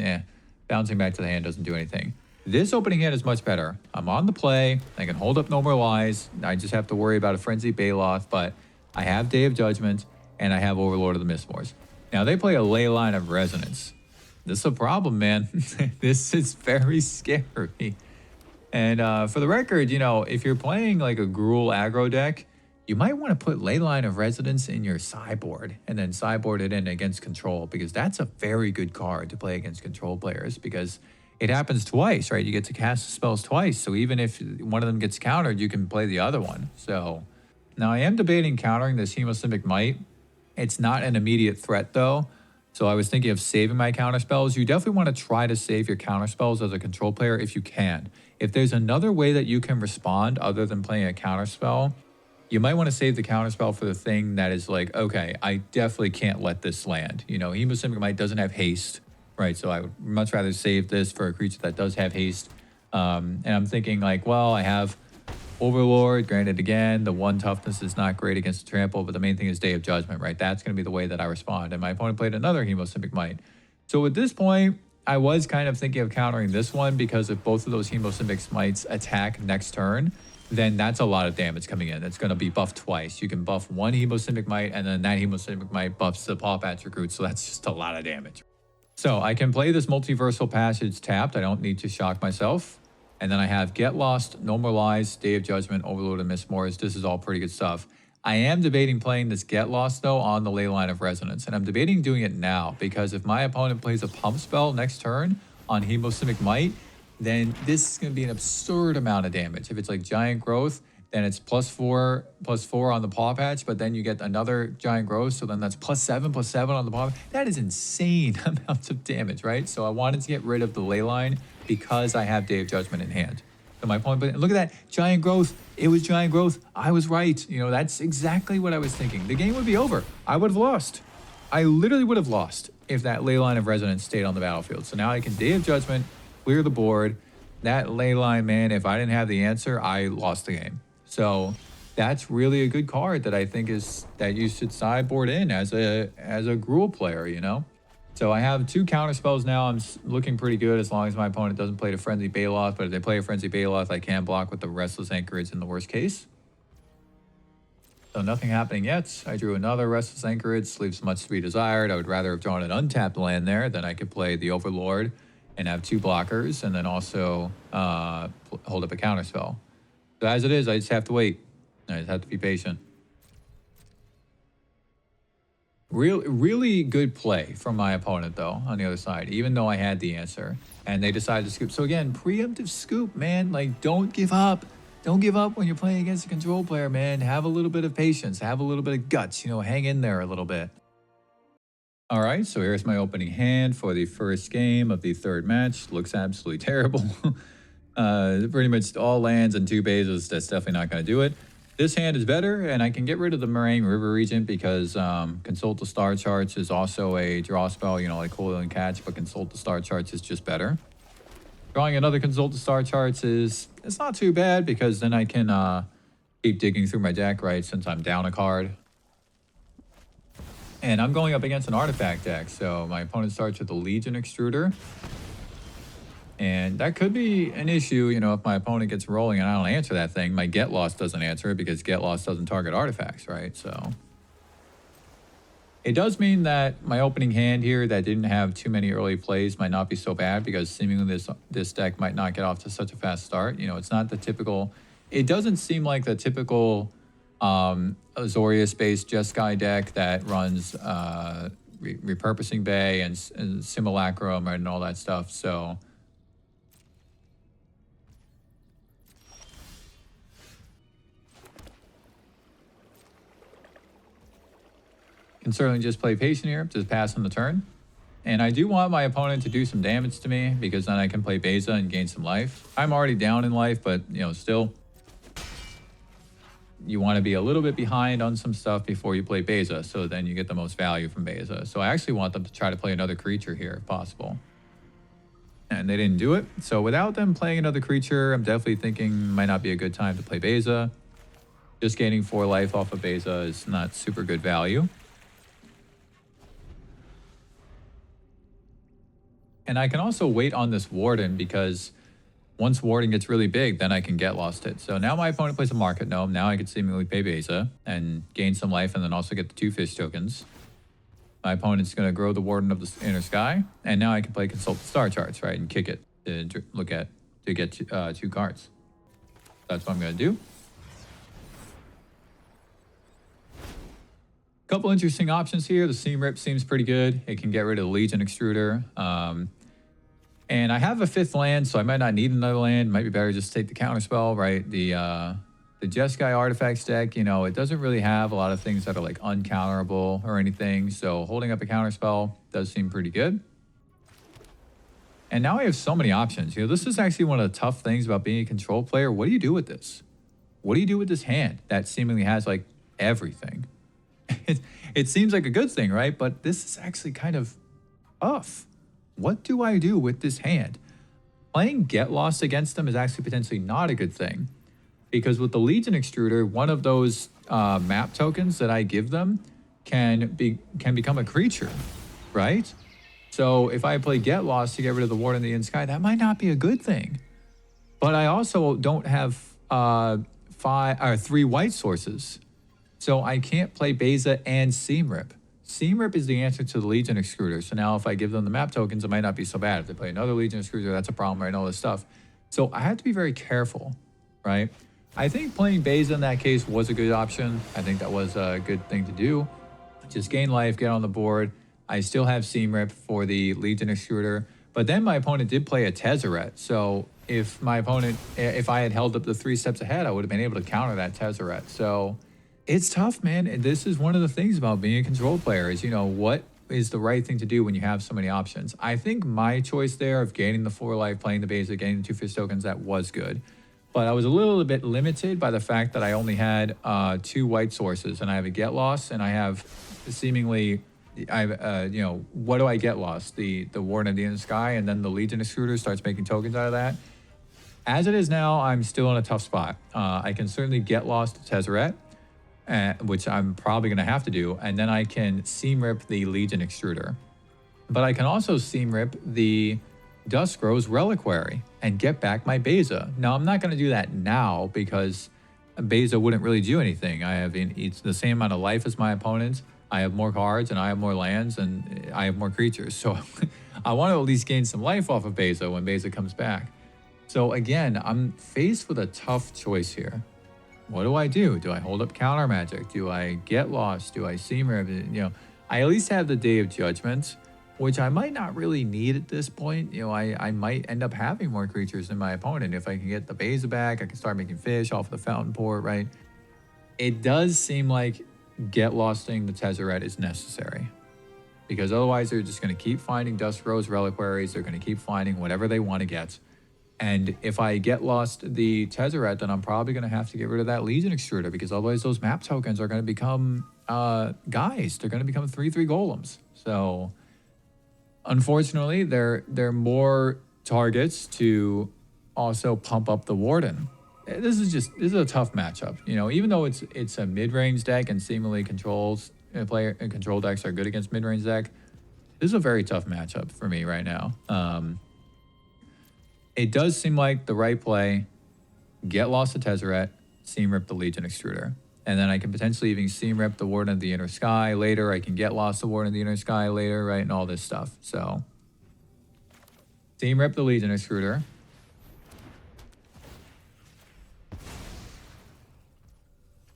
[SPEAKER 1] bouncing back to the hand doesn't do anything. This opening hand is much better. I'm on the play. I can hold up Normalize. I just have to worry about a Frenzy Baloth, but I have Day of Judgment, and I have Overlord of the Mistmores. Now, they play a Leyline of Resonance. This is a problem, man. This is very scary. And for the record, if you're playing like a Gruul aggro deck, you might want to put Leyline of Resonance in your sideboard and then sideboard it in against control because that's a very good card to play against control players because it happens twice, right? You get to cast the spells twice. So even if one of them gets countered, you can play the other one. So now I am debating countering this Hemosimic Might. It's not an immediate threat though. So I was thinking of saving my counter spells. You definitely want to try to save your counter spells as a control player if you can. If there's another way that you can respond other than playing a counter spell, you might want to save the counter spell for the thing that is like, okay, I definitely can't let this land. Hemosimic Might doesn't have haste. Right, so I would much rather save this for a creature that does have haste. And I'm thinking like, well, I have Overlord. Granted, again, the 1 toughness is not great against the trample, but the main thing is Day of Judgment, right? That's going to be the way that I respond. And my opponent played another Hemosimic Might. So at this point, I was kind of thinking of countering this one because if both of those Hemosimic Mites attack next turn, then that's a lot of damage coming in. It's going to be buffed twice. You can buff 1 Hemosimic Might, and then that Hemosimic Might buffs the Paw Patch Recruit, so that's just a lot of damage. So I can play this Multiversal Passage tapped. I don't need to shock myself. And then I have Get Lost, Normalize, Day of Judgment, Overlord, and Mistmores. This is all pretty good stuff. I am debating playing this Get Lost, though, on the Leyline of Resonance. And I'm debating doing it now, because if my opponent plays a Pump spell next turn on Hemosimic Might, then this is going to be an absurd amount of damage. If it's like Giant Growth, then it's +4 on the Paw Patch, but then you get another Giant Growth, so then that's +7 on the Paw Patch. That is insane amounts of damage, right? So I wanted to get rid of the Leyline because I have Day of Judgment in hand. So my point, but look at that, Giant Growth. It was Giant Growth. I was right. That's exactly what I was thinking. The game would be over. I would have lost. I literally would have lost if that Leyline of Resonance stayed on the battlefield. So now I can Day of Judgment, clear the board. That Leyline, man, if I didn't have the answer, I lost the game. So that's really a good card that I think that you should sideboard in as a Gruul player, So I have 2 counter spells now. I'm looking pretty good as long as my opponent doesn't play the Frenzy Baloth. But if they play a Frenzy Baloth, I can block with the Restless Anchorage in the worst case. So nothing happening yet. I drew another Restless Anchorage, leaves much to be desired. I would rather have drawn an untapped land there. Then I could play the Overlord and have 2 blockers and then also hold up a counter spell. So as it is, I just have to wait. I just have to be patient. Really good play from my opponent, though, on the other side, even though I had the answer. And they decided to scoop. So again, preemptive scoop, man. Like, don't give up. Don't give up when you're playing against a control player, man. Have a little bit of patience. Have a little bit of guts. Hang in there a little bit. All right, so here's my opening hand for the first game of the 3rd match. Looks absolutely terrible. Pretty much all lands and 2 bases. That's definitely not going to do it. This hand is better, and I can get rid of the Meringue River Regent because Consult the Star Charts is also a draw spell, like Coil and Catch, but Consult the Star Charts is just better. Drawing another Consult the Star Charts it's not too bad because then I can keep digging through my deck, right, since I'm down a card. And I'm going up against an artifact deck, so my opponent starts with the Legion Extruder. And that could be an issue, you know, if my opponent gets rolling and I don't answer that thing. My Get Lost doesn't answer it because Get Lost doesn't target artifacts, right? So it does mean that my opening hand here that didn't have too many early plays might not be so bad, because seemingly this deck might not get off to such a fast start. You know, it's not the typical, it doesn't seem like the typical Azorius-based Jeskai deck that runs Repurposing Bay and Simulacrum and all that stuff. So can certainly just play patient here, just pass on the turn. And I do want my opponent to do some damage to me, because then I can play Beza and gain some life. I'm already down in life, but, you know, still, you want to be a little bit behind on some stuff before you play Beza, so then you get the most value from Beza. So I actually want them to try to play another creature here if possible. And they didn't do it. So without them playing another creature, I'm definitely thinking might not be a good time to play Beza. Just gaining 4 life off of Beza is not super good value. And I can also wait on this Warden, because once Warden gets really big, then I can Get Lost it. So now my opponent plays a Market Gnome. Now I can seemingly pay Beza and gain some life, and then also get the 2 fish tokens. My opponent's going to grow the Warden of the Inner Sky, and now I can play Consult the Star Charts, right, and kick it to get 2 cards. That's what I'm going to do. Couple interesting options here. The Seam Rip seems pretty good. It can get rid of the Legion Extruder. And I have a 5th land, so I might not need another land. Might be better just to take the counterspell, right? The Jeskai Artifacts deck, you know, it doesn't really have a lot of things that are like uncounterable or anything. So holding up a counterspell does seem pretty good. And now I have so many options. You know, this is actually one of the tough things about being a control player. What do you do with this? What do you do with this hand that seemingly has like everything? It seems like a good thing, right? But this is actually kind of tough. What do I do with this hand? Playing Get Lost against them is actually potentially not a good thing, because with the Legion Extruder, one of those map tokens that I give them can become a creature, right? So if I play Get Lost to get rid of the Warden of the In-Sky, that might not be a good thing. But I also don't have 3 white sources, so I can't play Beza and Seam Rip. Seam Rip is the answer to the Legion Extruder. So now if I give them the map tokens, it might not be so bad. If they play another Legion Extruder, that's a problem, right? And all this stuff. So I have to be very careful, right? I think playing Beza in that case was a good option. I think that was a good thing to do. Just gain life, get on the board. I still have Seam Rip for the Legion Extruder. But then my opponent did play a Tezzeret. So if I had held up the 3 steps ahead, I would have been able to counter that Tezzeret. So it's tough, man. And this is one of the things about being a control player is, you know, what is the right thing to do when you have so many options. I think my choice there of gaining the 4 life, playing the basic, getting the 2 fish tokens, that was good. But I was a little bit limited by the fact that I only had 2 white sources, and I have a Get Lost, and I have seemingly, you know, what do I Get Lost? The Warden of the Inner Sky, and then the Legion Extruder starts making tokens out of that. As it is now, I'm still in a tough spot. I can certainly Get Lost Tezzeret, which I'm probably going to have to do, and then I can Seam Rip the Legion Extruder. But I can also Seam Rip the Duskgrove's Reliquary and get back my Beza. Now, I'm not going to do that now because Beza wouldn't really do anything. It's the same amount of life as my opponent. I have more cards, and I have more lands, and I have more creatures. So I want to at least gain some life off of Beza when Beza comes back. So again, I'm faced with a tough choice here. What do I do? Do I hold up counter magic? Do I Get Lost? Do I Seam Rip? You know, I at least have the Day of Judgment, which I might not really need at this point. You know, I might end up having more creatures than my opponent. If I can get the Beza back, I can start making fish off of the Fountain Port, right? It does seem like Get Losting the Tezzeret is necessary, because otherwise they're just going to keep finding Duskgrove's Reliquaries. They're going to keep finding whatever they want to get. And if I Get Lost the Tezzeret, then I'm probably going to have to get rid of that Legion Extruder, because otherwise those map tokens are going to become guys. They're going to become 3/3 golems. So unfortunately, they're more targets to also pump up the Warden. This is a tough matchup. You know, even though it's a mid-range deck and seemingly controls player and control decks are good against mid-range deck. This is a very tough matchup for me right now. It does seem like the right play. Get Lost to Tezzeret, Seam Rip the Legion Extruder. And then I can potentially even Seam Rip the Warden of the Inner Sky later. I can Get Lost the Warden of the Inner Sky later, right? And all this stuff. So, Seam Rip the Legion Extruder.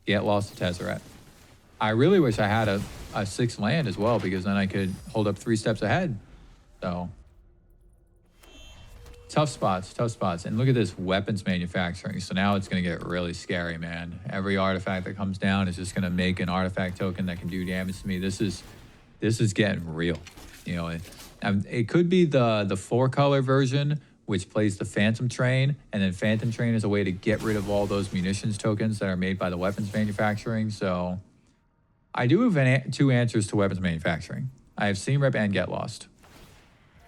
[SPEAKER 1] Get Lost to Tezzeret. I really wish I had a 6 land as well, because then I could hold up 3 steps ahead. So, tough spots. And look at this weapons manufacturing. So now it's going to get really scary, man. Every artifact that comes down is just going to make an artifact token that can do damage to me. This is getting real. You know, it could be the 4-color version, which plays the Phantom Train, and then Phantom Train is a way to get rid of all those munitions tokens that are made by the weapons manufacturing. So I do have 2 answers to weapons manufacturing. I have Seam Rip and Get Lost.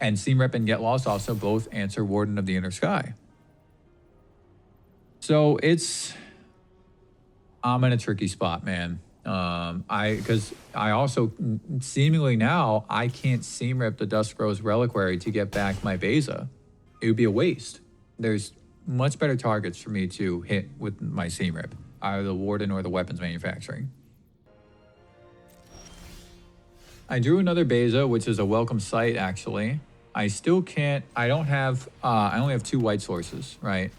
[SPEAKER 1] And Seam Rip and Get Lost also both answer Warden of the Inner Sky. So I'm in a tricky spot, man. Because I also, seemingly now, I can't Seam Rip the Dusk Rose Reliquary to get back my Beza. It would be a waste. There's much better targets for me to hit with my Seam Rip, either the Warden or the weapons manufacturing. I drew another Beza, which is a welcome sight, actually. I still can't, I only have 2 white sources, right?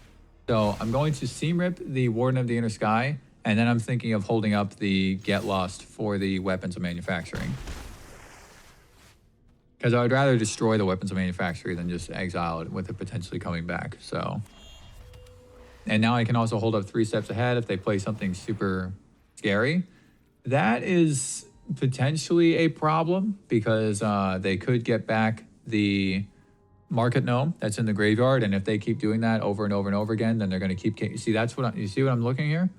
[SPEAKER 1] So I'm going to Seam Rip the Warden of the Inner Sky, and then I'm thinking of holding up the Get Lost for the weapons of manufacturing. Because I would rather destroy the weapons of manufacturing than just exile it with it potentially coming back, so. And now I can also hold up 3 steps ahead if they play something super scary. That is potentially a problem, because they could get back the Market Gnome that's in the graveyard, and if they keep doing that over and over and over again, then they're going to keep. See, you see what I'm looking here?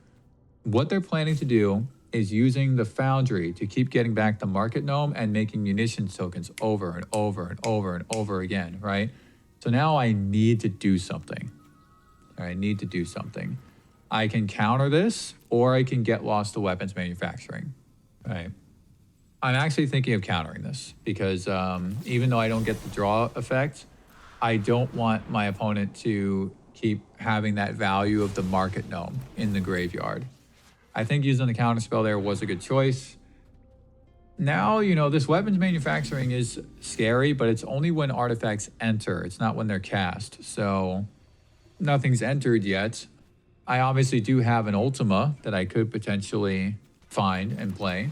[SPEAKER 1] What they're planning to do is using the Foundry to keep getting back the Market Gnome and making munitions tokens over and over and over and over again, right? So now I need to do something. I need to do something. I can counter this, or I can Get Lost to weapons manufacturing, right? I'm actually thinking of countering this, because even though I don't get the draw effect, I don't want my opponent to keep having that value of the Market Gnome in the graveyard. I think using the counterspell there was a good choice. Now, you know, this weapons manufacturing is scary, but it's only when artifacts enter. It's not when they're cast. So nothing's entered yet. I obviously do have an Ultima that I could potentially find and play.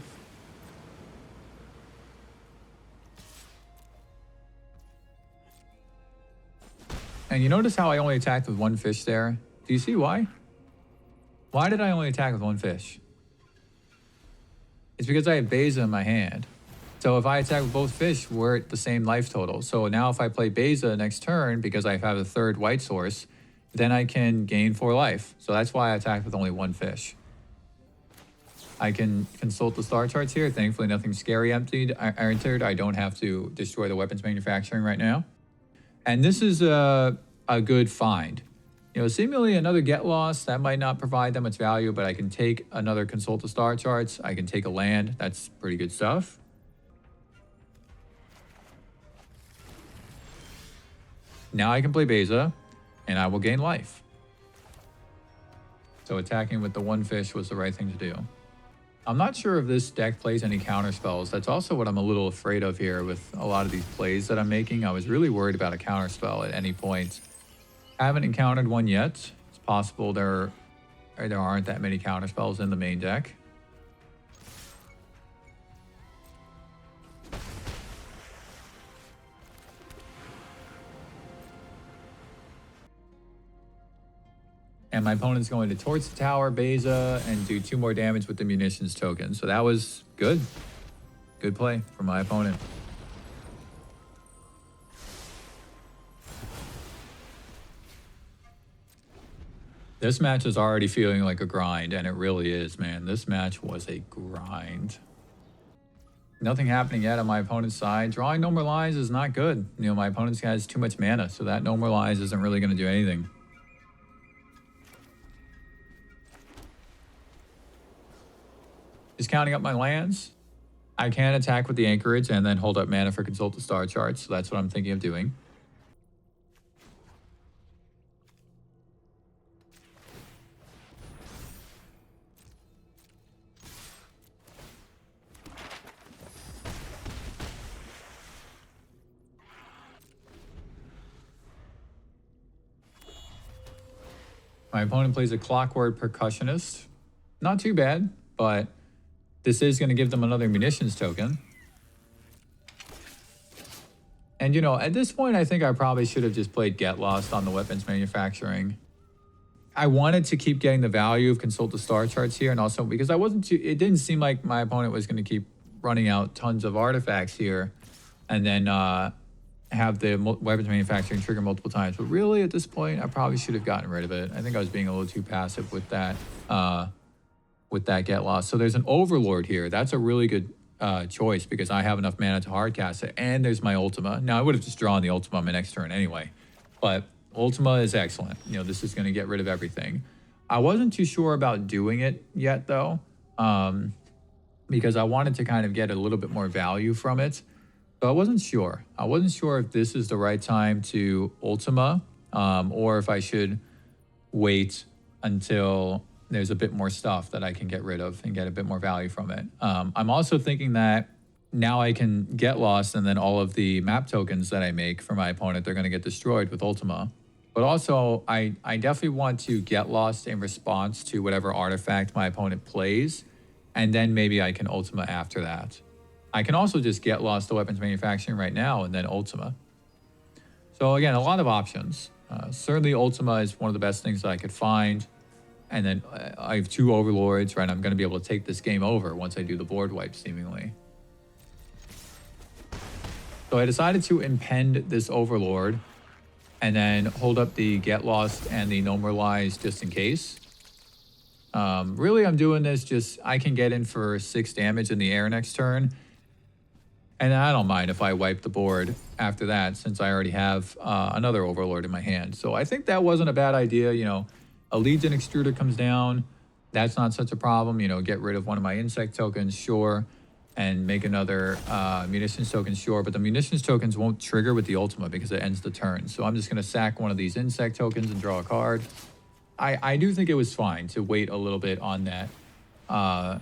[SPEAKER 1] And you notice how I only attacked with 1 fish there? Do you see why? Why did I only attack with 1 fish? It's because I have Beza in my hand. So if I attack with both fish, we're at the same life total. So now if I play Beza next turn, because I have a 3rd white source, then I can gain 4 life. So that's why I attacked with only 1 fish. I can consult the star charts here. Thankfully, nothing scary entered. I don't have to destroy the weapons manufacturing right now. And this is a good find. You know, seemingly another Get Lost, that might not provide that much value, but I can take another Consult the Star Charts. I can take a land. That's pretty good stuff. Now I can play Beza, and I will gain life. So attacking with the 1 fish was the right thing to do. I'm not sure if this deck plays any counter spells. That's also what I'm a little afraid of here with a lot of these plays that I'm making. I was really worried about a counter spell at any point. I haven't encountered one yet. It's possible there aren't that many counter spells in the main deck. And my opponent's going to Torch the Tower, Beza, and do 2 more damage with the munitions token. So that was good. Good play from my opponent. This match is already feeling like a grind, and it really is, man. This match was a grind. Nothing happening yet on my opponent's side. Drawing No More Lies is not good. You know, my opponent's has too much mana, so that No More Lies isn't really going to do anything. Just counting up my lands. I can attack with the Anchorage and then hold up mana for Consult the Star Chart, so that's what I'm thinking of doing. My opponent plays a Clockwork Percussionist. Not too bad, but this is going to give them another munitions token. And, you know, at this point, I think I probably should have just played Get Lost on the weapons manufacturing. I wanted to keep getting the value of Consult the Star Charts here, and also because it didn't seem like my opponent was going to keep running out tons of artifacts here and then have the weapons manufacturing trigger multiple times. But really, at this point, I probably should have gotten rid of it. I think I was being a little too passive with that Get Lost. So there's an Overlord here. That's a really good choice because I have enough mana to hardcast it, and there's my Ultima. Now, I would have just drawn the Ultima on my next turn anyway, but Ultima is excellent. You know, this is going to get rid of everything. I wasn't too sure about doing it yet, though, because I wanted to kind of get a little bit more value from it. So I wasn't sure. I wasn't sure if this is the right time to Ultima, or if I should wait until there's a bit more stuff that I can get rid of and get a bit more value from it. I'm also thinking that now I can Get Lost, and then all of the map tokens that I make for my opponent, they're going to get destroyed with Ultima. But also, I definitely want to Get Lost in response to whatever artifact my opponent plays, and then maybe I can Ultima after that. I can also just Get Lost the weapons manufacturing right now and then Ultima. So again, a lot of options. Certainly Ultima is one of the best things that I could find. And then I have 2 Overlords, right? I'm going to be able to take this game over once I do the board wipe, seemingly. So I decided to impend this Overlord and then hold up the Get Lost and the No More Lies just in case. Really, I'm doing this just, I can get in for 6 damage in the air next turn. And I don't mind if I wipe the board after that, since I already have another Overlord in my hand. So I think that wasn't a bad idea. You know, a Legion Extruder comes down. That's not such a problem. You know, get rid of one of my insect tokens, sure. And make another munitions token, sure. But the munitions tokens won't trigger with the Ultima because it ends the turn. So I'm just going to sack one of these insect tokens and draw a card. I do think it was fine to wait a little bit on that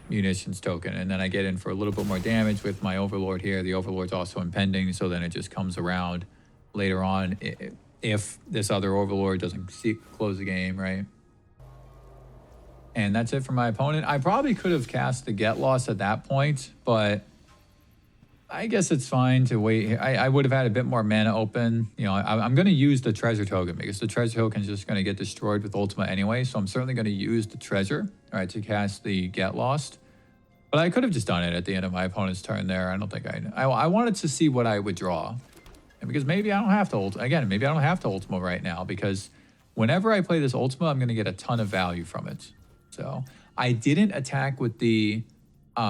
[SPEAKER 1] munitions token, and then I get in for a little bit more damage with my Overlord here. The Overlord's also impending, so then it just comes around later on if this other Overlord doesn't close the game, right? And that's it for my opponent. I probably could have cast the Get Lost at that point, but I guess it's fine to wait. I would have had a bit more mana open. You know, I'm going to use the treasure token because the treasure token is just going to get destroyed with Ultima anyway. So I'm certainly going to use the treasure, all right, to cast the Get Lost. But I could have just done it at the end of my opponent's turn there. I don't think I wanted to see what I would draw. And because maybe I don't have to maybe I don't have to Ultima right now, because whenever I play this Ultima, I'm going to get a ton of value from it. So I didn't attack with the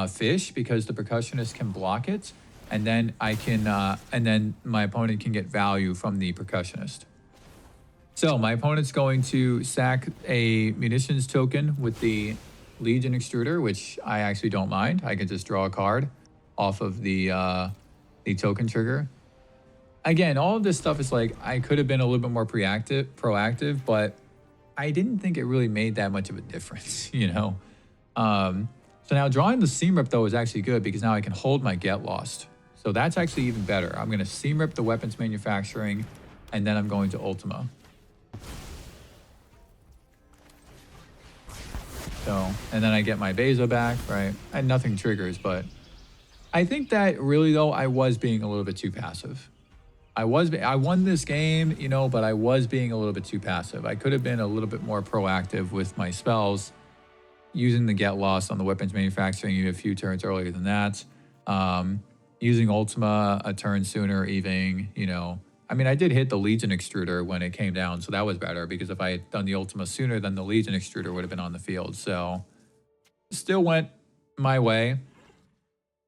[SPEAKER 1] fish because the percussionist can block it. And then I can, and then my opponent can get value from the percussionist. So my opponent's going to sack a munitions token with the Legion Extruder, which I actually don't mind. I can just draw a card off of the token trigger. Again, all of this stuff is like, I could have been a little bit more proactive, but I didn't think it really made that much of a difference, you know? So now drawing the Seam Rip, though, is actually good because now I can hold my Get Lost. So that's actually even better. I'm going to Seam Rip the weapons manufacturing, and then I'm going to Ultima. So, and then I get my Beza back, right? And nothing triggers, but I think that really, though, I was being a little bit too passive. I won this game, you know, but I was being a little bit too passive. I could have been a little bit more proactive with my spells, using the Get Lost on the weapons manufacturing a few turns earlier than that. Using Ultima a turn sooner even, you know. I mean, I did hit the Legion Extruder when it came down, so that was better, because if I had done the Ultima sooner, then the Legion Extruder would have been on the field. So still went my way.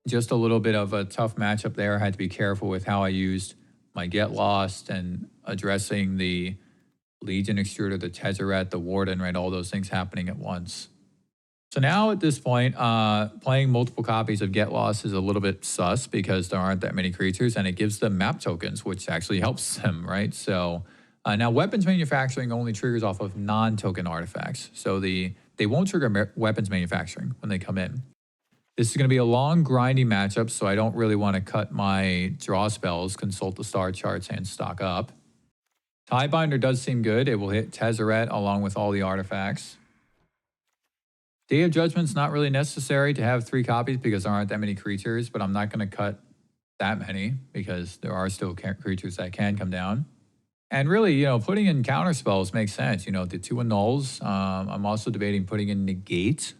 [SPEAKER 1] Just a little bit of a tough matchup there. I had to be careful with how I used my Get Lost and addressing the Legion Extruder, the Tezzeret, the Warden, right? All those things happening at once. So now at this point, playing multiple copies of Get Lost is a little bit sus because there aren't that many creatures and it gives them map tokens, which actually helps them, right? So now weapons manufacturing only triggers off of non-token artifacts. So they won't trigger weapons manufacturing when they come in. This is going to be a long, grindy matchup, so I don't really want to cut my draw spells, consult the star charts, and stock up. Tiebinder does seem good. It will hit Tezzeret along with all the artifacts. Day of Judgment's not really necessary to have 3 copies because there aren't that many creatures, but I'm not going to cut that many because there are still creatures that can come down. And really, you know, putting in counter spells makes sense. You know, the 2 annuls. I'm also debating putting in negate.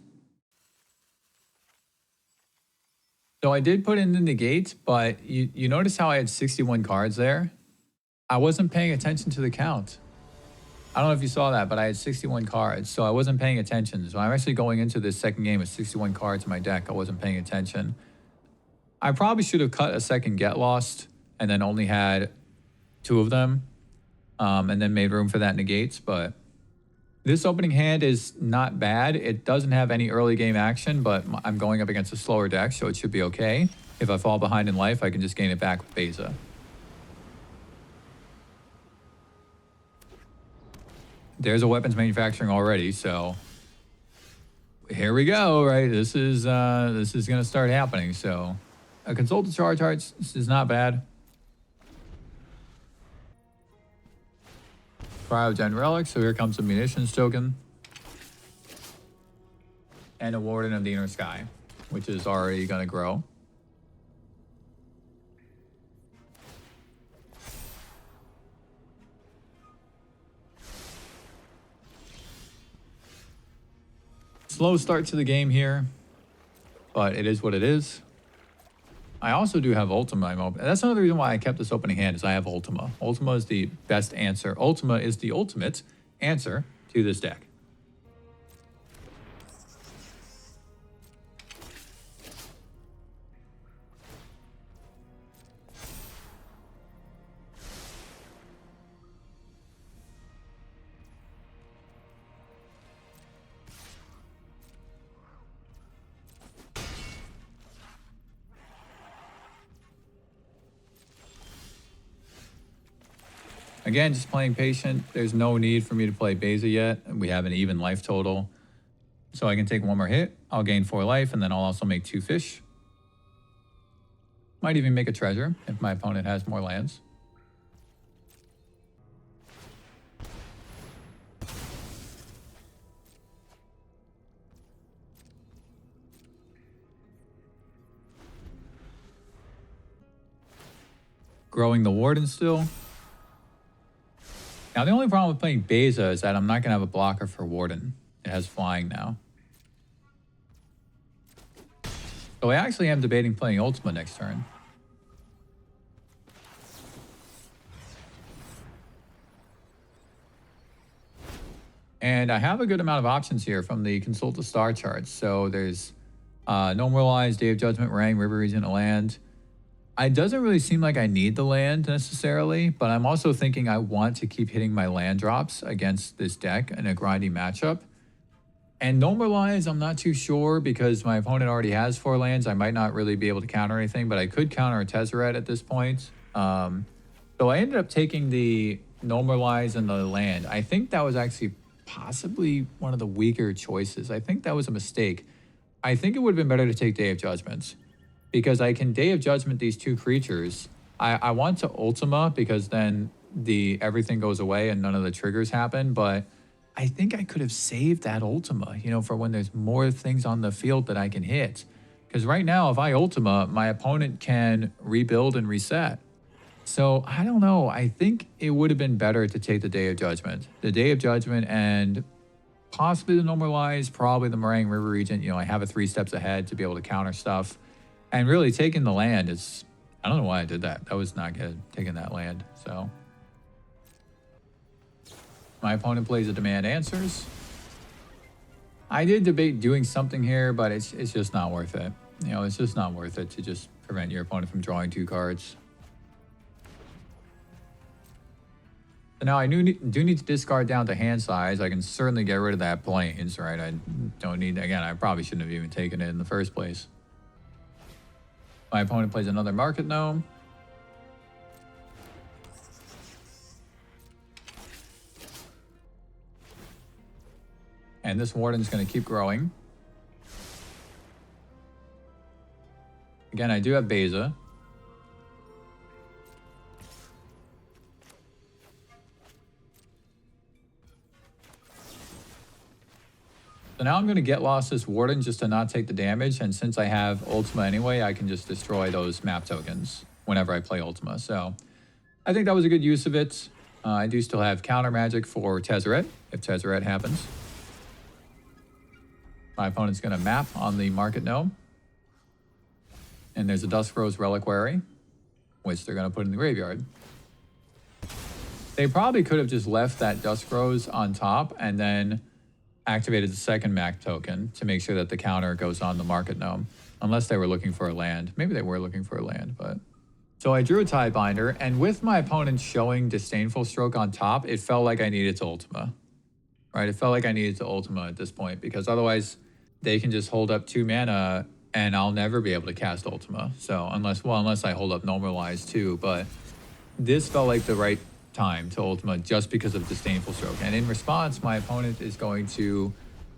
[SPEAKER 1] So I did put in the negate, but you notice how I had 61 cards there? I wasn't paying attention to the count. I don't know if you saw that, but I had 61 cards, so I wasn't paying attention. So I'm actually going into this second game with 61 cards in my deck. I wasn't paying attention. I probably should have cut a second Get Lost and then only had 2 of them and then made room for that negates, but this opening hand is not bad. It doesn't have any early game action, but I'm going up against a slower deck, so it should be okay. If I fall behind in life, I can just gain it back with Beza. There's a weapons manufacturing already, so here we go, right? This is gonna start happening. So consult the char charts. This is not bad. Cryogen relic, so here comes a munitions token. And a Warden of the Inner Sky, which is already gonna grow. Slow start to the game here, but it is what it is. I also do have Ultima. That's another reason why I kept this opening hand is I have Ultima. Ultima is the best answer. Ultima is the ultimate answer to this deck. Again, just playing patient. There's no need for me to play Beza yet. We have an even life total. So I can take 1 more hit. I'll gain 4 life, and then I'll also make 2 fish. Might even make a treasure if my opponent has more lands. Growing the Warden still. Now, the only problem with playing Beza is that I'm not going to have a blocker for Warden. It has flying now. So I actually am debating playing Ultima next turn. And I have a good amount of options here from the Consult the Star charts. So there's No Moralized, Day of Judgment, Rang, River Regent, Land. It doesn't really seem like I need the land necessarily, but I'm also thinking I want to keep hitting my land drops against this deck in a grindy matchup. And Normalize, I'm not too sure because my opponent already has 4 lands. I might not really be able to counter anything, but I could counter a Tezzeret at this point. So I ended up taking the Normalize and the land. I think that was actually possibly one of the weaker choices. I think that was a mistake. I think it would have been better to take Day of Judgments, because I can Day of Judgment these 2 creatures. I want to Ultima because then everything goes away and none of the triggers happen, but I think I could have saved that Ultima, you know, for when there's more things on the field that I can hit. Because right now, if I Ultima, my opponent can rebuild and reset. So I don't know. I think it would have been better to take the Day of Judgment. The Day of Judgment and possibly the Normalize, probably the Meringue River Regent. You know, I have a 3 steps ahead to be able to counter stuff. And really taking the land is, I don't know why I did that. That was not good, taking that land. So my opponent plays a Demand Answers. I did debate doing something here, but it's just not worth it. You know, it's just not worth it to just prevent your opponent from drawing 2 cards. Now I do need to discard down to hand size. I can certainly get rid of that plains, right? I don't need, again, I probably shouldn't have even taken it in the first place. My opponent plays another Market Gnome. And this Warden's going to keep growing. Again, I do have Beza. So now I'm going to get lost this Warden just to not take the damage. And since I have Ultima anyway, I can just destroy those map tokens whenever I play Ultima. So I think that was a good use of it. I do still have counter magic for Tezzeret, if Tezzeret happens. My opponent's going to map on the Market Gnome. And there's a Dusk Rose Reliquary, which they're going to put in the graveyard. They probably could have just left that Dusk Rose on top and then activated the second map token to make sure that the counter goes on the Market Gnome. Unless they were looking for a land. Maybe they were looking for a land, but... So I drew a Tidebinder, and with my opponent showing Disdainful Stroke on top, it felt like I needed to Ultima. Right? It felt like I needed to Ultima at this point, because otherwise they can just hold up 2 mana and I'll never be able to cast Ultima. So unless I hold up Normalize too, but this felt like the right time to Ultima just because of Disdainful Stroke. And in response, my opponent is going to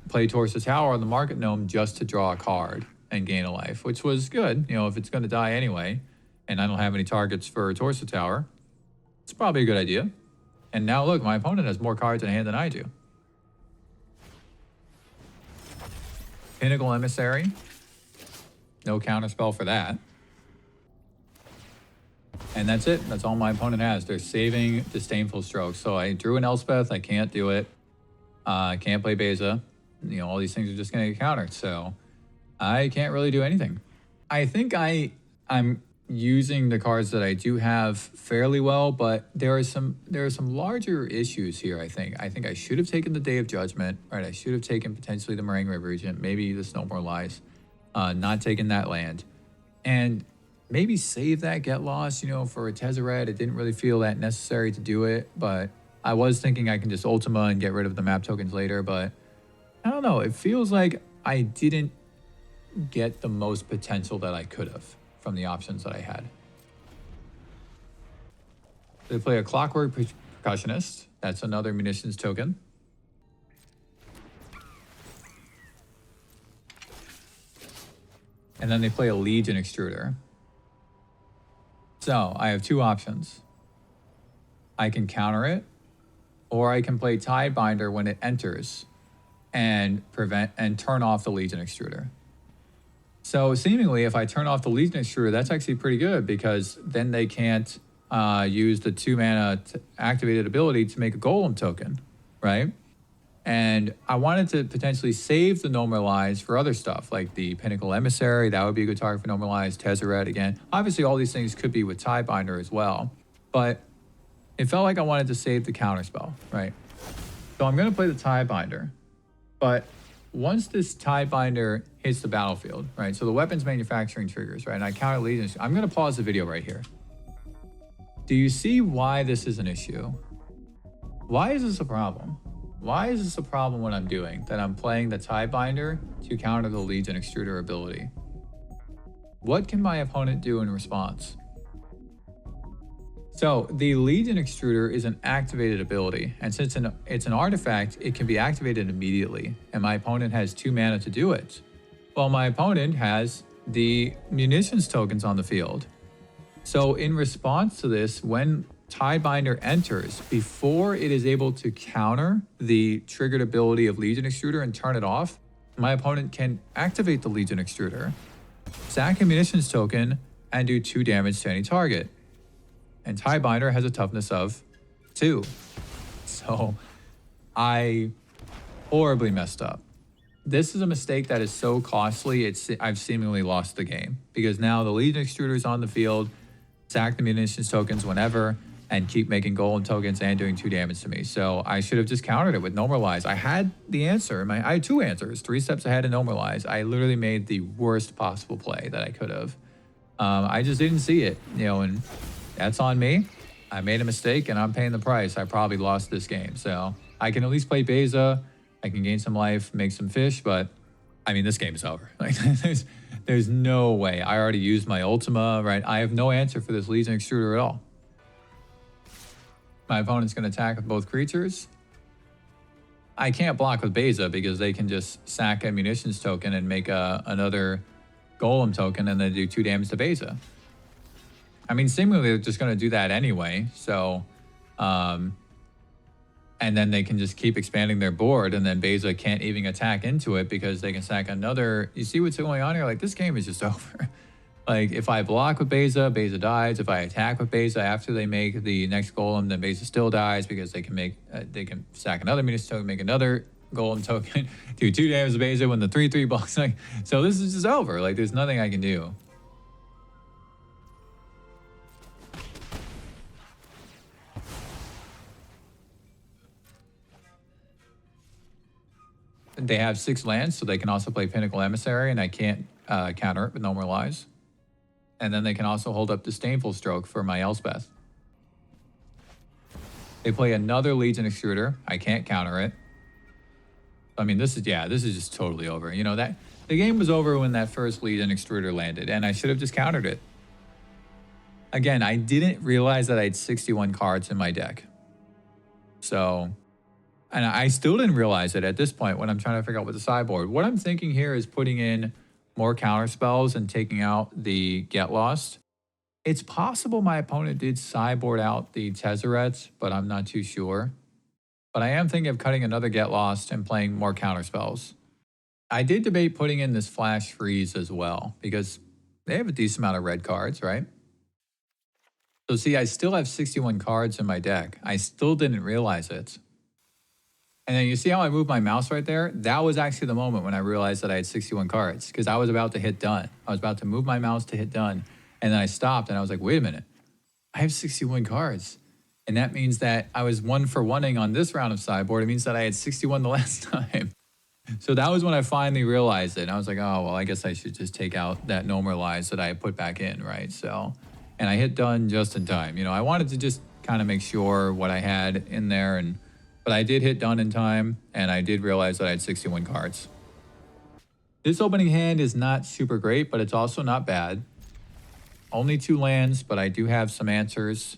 [SPEAKER 1] play towards the tower on the Market Gnome just to draw a card and gain a life, which was good. You know, if it's going to die anyway, and I don't have any targets for Torso Tower, it's probably a good idea. And now look, my opponent has more cards in hand than I do. Pinnacle Emissary. No counterspell for that. And that's it. That's all my opponent has. They're saving Disdainful Stroke. So I drew an Elspeth. I can't do it. I can't play Beza. You know, all these things are just going to get countered. So I can't really do anything. I think I'm using the cards that I do have fairly well, but there are some larger issues here. I think I should have taken the Day of Judgment, right? I should have taken potentially the Meringue River Regent, maybe the Snowmore Lies, not taking that land, and maybe save that Get Lost, you know, for a Tezzeret. It didn't really feel that necessary to do it, but I was thinking I can just Ultima and get rid of the map tokens later, but I don't know. It feels like I didn't get the most potential that I could have from the options that I had. They play a Clockwork Percussionist. That's another munitions token. And then they play a Legion Extruder. So I have 2 options. I can counter it, or I can play Tidebinder when it enters and prevent and turn off the Legion Extruder. So seemingly, if I turn off the Legion Extruder, that's actually pretty good, because then they can't use the 2 mana activated ability to make a Golem token, right? And I wanted to potentially save the Normalize for other stuff, like the Pinnacle Emissary. That would be a good target for Normalize. Tezzeret again. Obviously, all these things could be with Tidebinder as well, but it felt like I wanted to save the counterspell, right? So I'm going to play the Tidebinder, but once this Tidebinder hits the battlefield, right? So the weapons manufacturing triggers, right? And I counter Legion. I'm going to pause the video right here. Do you see why this is an issue? Why is this a problem? Why is this a problem when I'm doing that? I'm playing the Tidebinder to counter the Legion Extruder ability. What can my opponent do in response? So the Legion Extruder is an activated ability, and since it's an artifact, it can be activated immediately, and my opponent has 2 mana to do it. Well, my opponent has the munitions tokens on the field. So in response to this, when Tidebinder enters, before it is able to counter the triggered ability of Legion Extruder and turn it off, my opponent can activate the Legion Extruder, sack a munitions token, and do 2 damage to any target. And Tidebinder has a toughness of 2. So I horribly messed up. This is a mistake that is so costly, I've seemingly lost the game. Because now the Legion Extruder is on the field, sack the munitions tokens whenever, and keep making golden tokens and doing 2 damage to me. So I should have just countered it with Normalize. I had the answer. I had 2 answers, 3 steps ahead of Normalize. I literally made the worst possible play that I could have. I just didn't see it, you know, and that's on me. I made a mistake and I'm paying the price. I probably lost this game. So I can at least play Beza. I can gain some life, make some fish, but I mean, this game is over. Like, there's no way. I already used my Ultima, right? I have no answer for this Legion Extruder at all. My opponent's going to attack with both creatures. I can't block with Beza because they can just sack a munitions token and make another golem token and then do 2 damage to Beza. I mean, seemingly they're just going to do that anyway. So, and then they can just keep expanding their board, and then Beza can't even attack into it because they can sack another. You see what's going on here? Like, this game is just over. Like, if I block with Beza, Beza dies. If I attack with Beza after they make the next golem, then Beza still dies because they can make they can sack another munitions token, make another golem token, do 2 damage to Beza when the 3/3 blocks. Like, so this is just over. Like, there's nothing I can do. They have 6 lands, so they can also play Pinnacle Emissary, and I can't counter it with No More Lies. And then they can also hold up Disdainful Stroke for my Elspeth. They play another Legion Extruder. I can't counter it. I mean, this is just totally over. You know, that the game was over when that first Legion Extruder landed, and I should have just countered it. Again, I didn't realize that I had 61 cards in my deck. So... and I still didn't realize it at this point when I'm trying to figure out what the sideboard. What I'm thinking here is putting in more counter spells and taking out the Get Lost. It's possible my opponent did sideboard out the Tezzerets, but I'm not too sure. But I am thinking of cutting another Get Lost and playing more counter spells. I did debate putting in this Flash Freeze as well because they have a decent amount of red cards, right? So see, I still have 61 cards in my deck. I still didn't realize it. And then you see how I moved my mouse right there? That was actually the moment when I realized that I had 61 cards because I was about to hit done. I was about to move my mouse to hit done. And then I stopped and I was like, wait a minute. I have 61 cards. And that means that I was 1 for 1-ing on this round of sideboard. It means that I had 61 the last time. So that was when I finally realized it. And I was like, oh, well, I guess I should just take out that No More Lies that I put back in, right? So, and I hit done just in time. You know, I wanted to just kind of make sure what I had in there but I did hit done in time, and I did realize that I had 61 cards. This opening hand is not super great, but it's also not bad. Only 2 lands, but I do have some answers.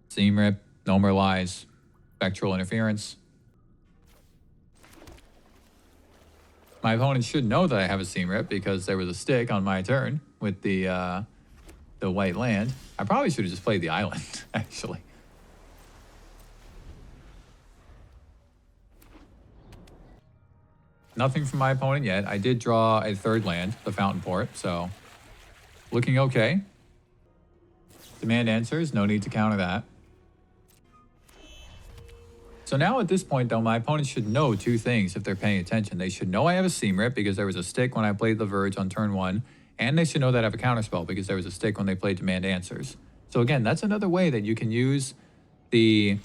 [SPEAKER 1] Seam Rip, No More Lies, Spectral Interference. My opponent should know that I have a Seam Rip because there was a stick on my turn with the white land. I probably should have just played the island, actually. Nothing from my opponent yet. I did draw a 3rd land, the Fountain Port, so looking okay. Demand answers, no need to counter that. So now at this point, though, my opponent should know 2 things if they're paying attention. They should know I have a Seam Rip because there was a stick when I played the Verge on turn 1, and they should know that I have a counterspell because there was a stick when they played Demand Answers. So again, that's another way that you can use the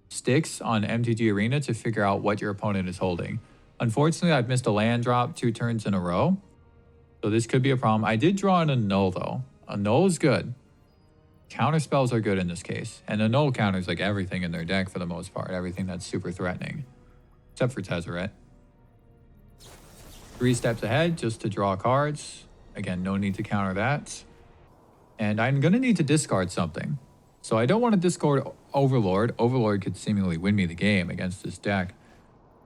[SPEAKER 1] sticks on MTG Arena to figure out what your opponent is holding. Unfortunately, I've missed a land drop 2 turns in a row, so this could be a problem. I did draw in a null, though. A null is good. Counter spells are good in this case, and a null counters like everything in their deck for the most part, everything that's super threatening, except for Tezzeret. 3 steps ahead just to draw cards. Again, no need to counter that. And I'm going to need to discard something. So I don't want to discard Overlord. Overlord could seemingly win me the game against this deck.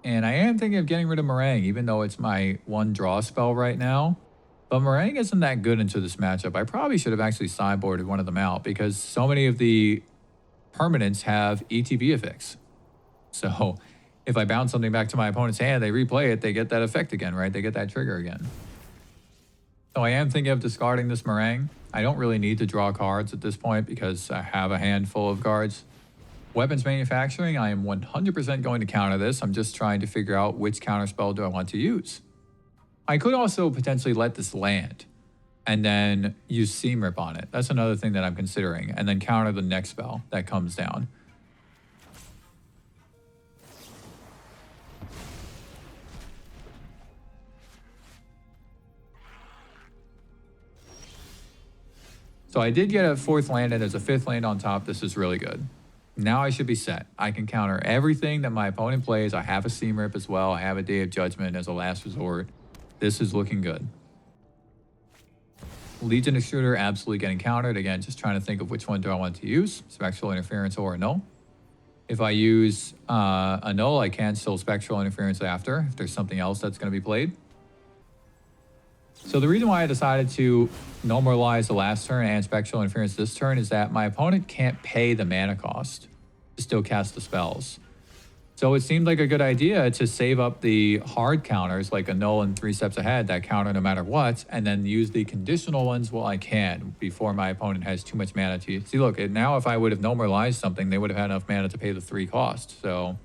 [SPEAKER 1] And I am thinking of getting rid of Meringue, even though it's my 1 draw spell right now. But Meringue isn't that good into this matchup. I probably should have actually sideboarded one of them out because so many of the permanents have ETB effects. So if I bounce something back to my opponent's hand, they replay it, they get that effect again, right? They get that trigger again. So I am thinking of discarding this Meringue. I don't really need to draw cards at this point because I have a handful of cards. Weapons Manufacturing, I am 100% going to counter this. I'm just trying to figure out which counterspell do I want to use. I could also potentially let this land and then use Seam Rip on it. That's another thing that I'm considering. And then counter the next spell that comes down. So I did get a 4th land and there's a 5th land on top. This is really good. Now I should be set. I can counter everything that my opponent plays. I have a Seam Rip as well. I have a Day of Judgment as a last resort. This is looking good. Legion Extruder absolutely getting countered. Again, just trying to think of which one do I want to use. Spectral Interference or a Null. If I use a Null, I can still Spectral Interference after if there's something else that's going to be played. So the reason why I decided to normalize the last turn and Spectral Interference this turn is that my opponent can't pay the mana cost to still cast the spells. So it seemed like a good idea to save up the hard counters like a Null and 3 steps ahead that counter no matter what, and then use the conditional ones while I can before my opponent has too much mana to see. Look, now if I would have normalized something, they would have had enough mana to pay the 3 cost. So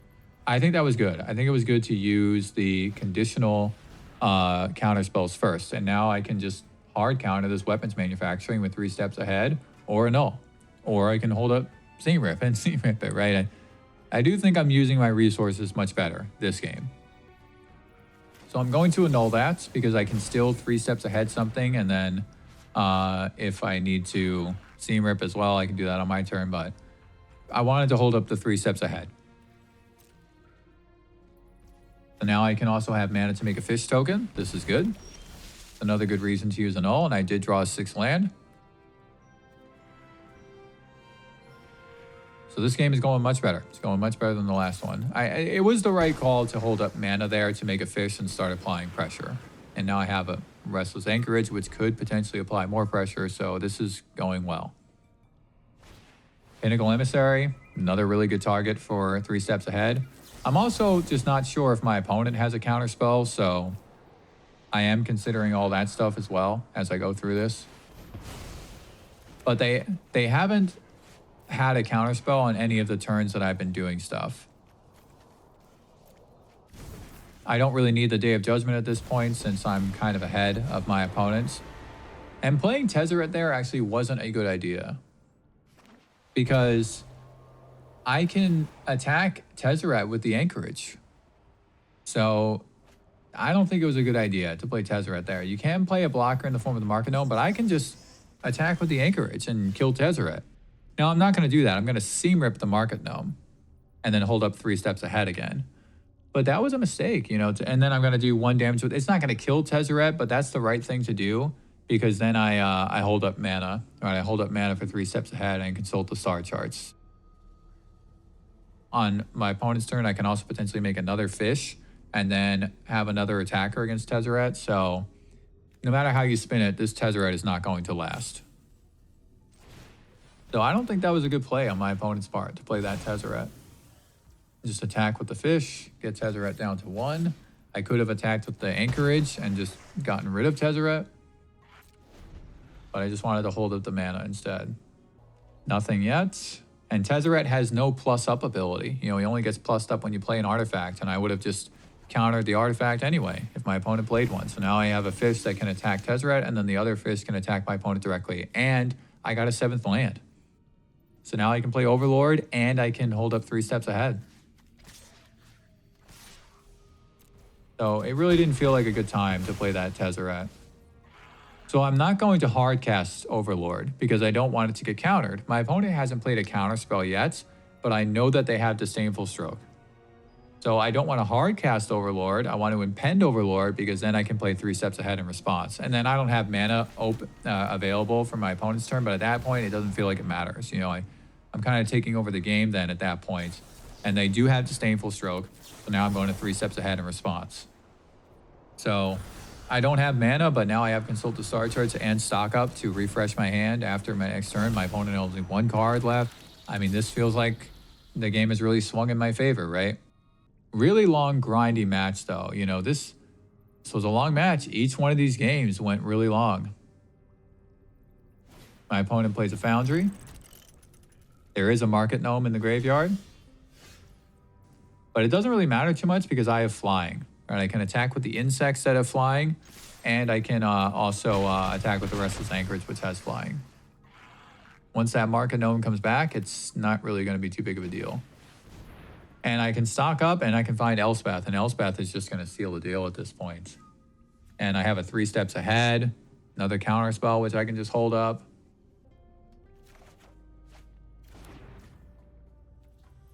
[SPEAKER 1] I think that was good. I think it was good to use the conditional counter spells first, and now I can just hard counter this weapons manufacturing with 3 steps ahead or a Null, or I can hold up Seam Rip and Seam Rip it, right? I do think I'm using my resources much better this game. So I'm going to annul that because I can still 3 steps ahead something, and then if I need to Seam Rip as well, I can do that on my turn, but I wanted to hold up the 3 steps ahead. So now I can also have mana to make a fish token. This is good. Another good reason to use a Null, and I did draw a 6th land. So this game is going much better. It's going much better than the last one. It was the right call to hold up mana there to make a fish and start applying pressure. And now I have a Restless Anchorage, which could potentially apply more pressure, so this is going well. Pinnacle Emissary, another really good target for 3 steps ahead. I'm also just not sure if my opponent has a counter spell, so I am considering all that stuff as well as I go through this. But they haven't had a counterspell on any of the turns that I've been doing stuff. I don't really need the Day of Judgment at this point since I'm kind of ahead of my opponents. And playing Tezzeret there actually wasn't a good idea, because I can attack Tezzeret with the Anchorage. So I don't think it was a good idea to play Tezzeret there. You can play a blocker in the form of the Market Gnome, but I can just attack with the Anchorage and kill Tezzeret. Now, I'm not going to do that. I'm going to Seam Rip the Market Gnome and then hold up 3 steps ahead again. But that was a mistake, you know, and then I'm going to do 1 damage with... It's not going to kill Tezzeret, but that's the right thing to do, because then I hold up mana. Right, I hold up mana for 3 steps ahead and consult the star charts. On my opponent's turn, I can also potentially make another fish and then have another attacker against Tezzeret. So no matter how you spin it, this Tezzeret is not going to last. So I don't think that was a good play on my opponent's part to play that Tezzeret. Just attack with the fish, get Tezzeret down to 1. I could have attacked with the Anchorage and just gotten rid of Tezzeret, but I just wanted to hold up the mana instead. Nothing yet. And Tezzeret has no plus up ability. You know, he only gets plussed up when you play an artifact, and I would have just countered the artifact anyway if my opponent played one. So now I have a fish that can attack Tezzeret, and then the other fish can attack my opponent directly. And I got a 7th land. So now I can play Overlord, and I can hold up 3 steps ahead. So it really didn't feel like a good time to play that Tezzeret. So I'm not going to hard cast Overlord because I don't want it to get countered. My opponent hasn't played a counter spell yet, but I know that they have Disdainful Stroke. So I don't want to hard cast Overlord. I want to impend Overlord because then I can play 3 steps ahead in response. And then I don't have mana available for my opponent's turn, but at that point, it doesn't feel like it matters. You know, I'm kind of taking over the game then at that point. And they do have Disdainful Stroke, so now I'm going to 3 steps ahead in response. So I don't have mana, but now I have Consult the Star Charts and stock up to refresh my hand after my next turn. My opponent has only 1 card left. I mean, this feels like the game has really swung in my favor, right? Really long, grindy match, though. You know, this was a long match. Each one of these games went really long. My opponent plays a Foundry. There is a Market Gnome in the graveyard. But it doesn't really matter too much because I have Flying. Right? I can attack with the Insects that have Flying, and I can also attack with the Restless Anchorage, which has Flying. Once that Market Gnome comes back, it's not really going to be too big of a deal. And I can stock up and I can find Elspeth, and Elspeth is just going to seal the deal at this point. And I have a 3 steps ahead, another counter spell, which I can just hold up.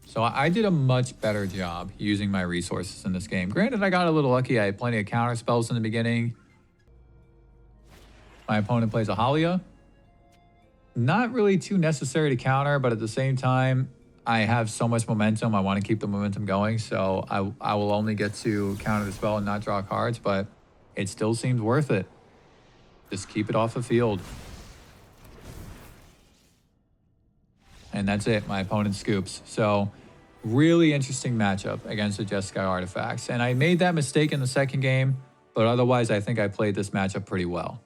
[SPEAKER 1] So I did a much better job using my resources in this game. Granted, I got a little lucky. I had plenty of counter spells in the beginning. My opponent plays a Halia. Not really too necessary to counter, but at the same time, I have so much momentum. I want to keep the momentum going, so I will only get to counter the spell and not draw cards, but it still seems worth it. Just keep it off the field. And that's it. My opponent scoops. So really interesting matchup against the Jeskai artifacts. And I made that mistake in the second game, but otherwise I think I played this matchup pretty well.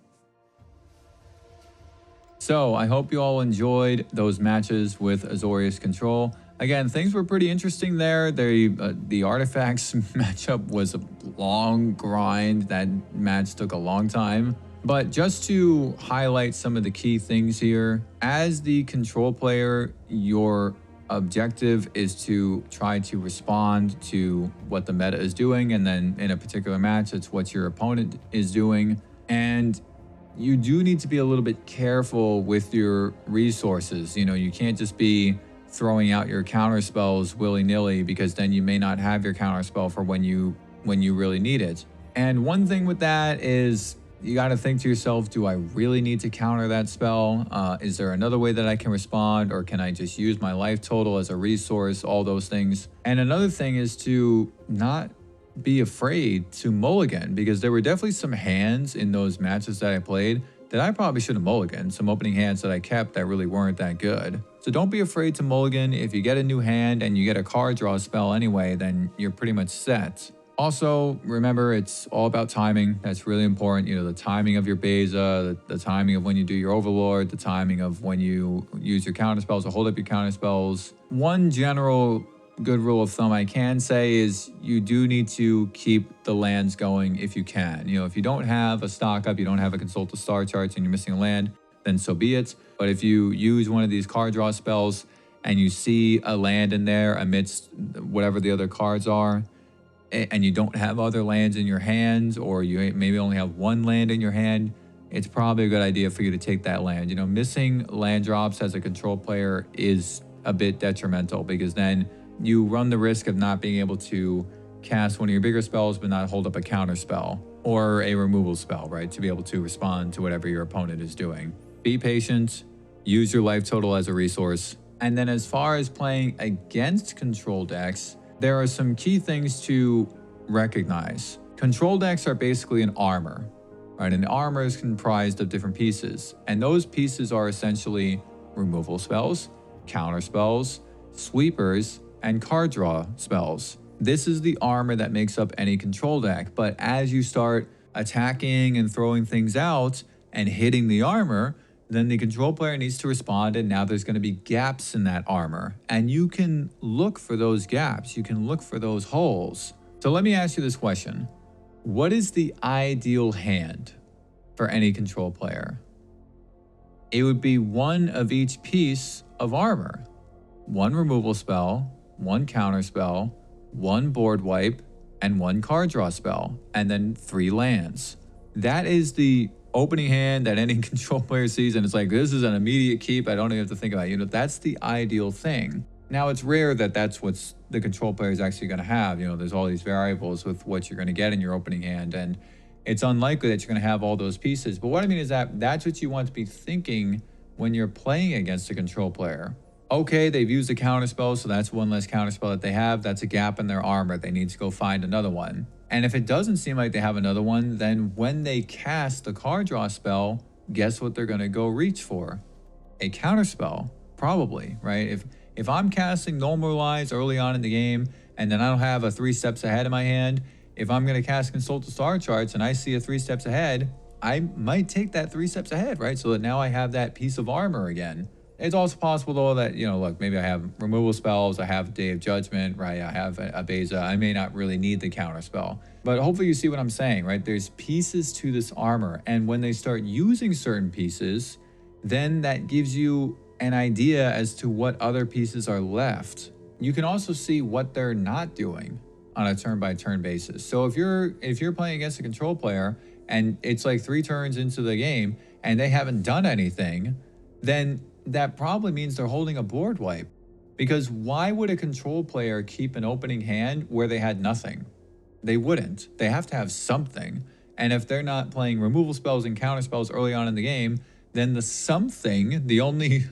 [SPEAKER 1] So I hope you all enjoyed those matches with Azorius Control. Again, things were pretty interesting there. The artifacts matchup was a long grind. That match took a long time. But just to highlight some of the key things here, as the control player, your objective is to try to respond to what the meta is doing. And then in a particular match, it's what your opponent is doing. And you do need to be a little bit careful with your resources. You know, you can't just be throwing out your counter spells willy-nilly, because then you may not have your counter spell for when you really need it. And one thing with that is you got to think to yourself, do I really need to counter that spell? Is there another way that I can respond, or can I just use my life total as a resource? All those things. And another thing is to not be afraid to mulligan, because there were definitely some hands in those matches that I played that I probably should have mulliganed. Some opening hands that I kept that really weren't that good. So don't be afraid to mulligan. If you get a new hand and you get a card draw spell anyway, then you're pretty much set. Also, remember, it's all about timing. That's really important. You know, the timing of your Beza, the timing of when you do your Overlord, the timing of when you use your counter spells or hold up your counter spells. One general good rule of thumb I can say is you do need to keep the lands going if you can. You know, if you don't have a stock up, you don't have a consult the star charts, and you're missing a land, then so be it. But if you use one of these card draw spells and you see a land in there amidst whatever the other cards are, and you don't have other lands in your hands, or you maybe only have one land in your hand, it's probably a good idea for you to take that land. You know, missing land drops as a control player is a bit detrimental, because then you run the risk of not being able to cast one of your bigger spells but not hold up a counter spell or a removal spell, right? To be able to respond to whatever your opponent is doing. Be patient, use your life total as a resource. And then as far as playing against control decks, there are some key things to recognize. Control decks are basically an armor, right? And armor is comprised of different pieces. And those pieces are essentially removal spells, counter spells, sweepers, and card draw spells. This is the armor that makes up any control deck. But as you start attacking and throwing things out and hitting the armor, then the control player needs to respond, and now there's going to be gaps in that armor. And you can look for those gaps. You can look for those holes. So let me ask you this question. What is the ideal hand for any control player? It would be one of each piece of armor. One removal spell, one counter spell, one board wipe, and one card draw spell, and then 3 lands. That is the opening hand that any control player sees, and it's like, this is an immediate keep. I don't even have to think about it. You know, that's the ideal thing. Now, it's rare that that's what's the control player is actually going to have. You know, there's all these variables with what you're going to get in your opening hand, and it's unlikely that you're going to have all those pieces. But what I mean is that that's what you want to be thinking when you're playing against a control player. Okay, they've used a counter spell, so that's one less counter spell that they have. That's a gap in their armor. They need to go find another one. And if it doesn't seem like they have another one, then when they cast the card draw spell, guess what they're going to go reach for? A counter spell, probably, right? If I'm casting Normalize early on in the game, and then I don't have a 3 steps ahead in my hand, if I'm going to cast Consult the Star Charts and I see a 3 steps ahead, I might take that 3 steps ahead, right? So that now I have that piece of armor again. It's also possible, though, that, you know, look, maybe I have removal spells, I have Day of Judgment, right? I have a Beza. I may not really need the counter spell. But hopefully you see what I'm saying, right? There's pieces to this armor. And when they start using certain pieces, then that gives you an idea as to what other pieces are left. You can also see what they're not doing on a turn-by-turn basis. So if you're playing against a control player and it's like 3 turns into the game and they haven't done anything, then that probably means they're holding a board wipe. Because why would a control player keep an opening hand where they had nothing? They wouldn't. They have to have something. And if they're not playing removal spells and counter spells early on in the game, then the something, the only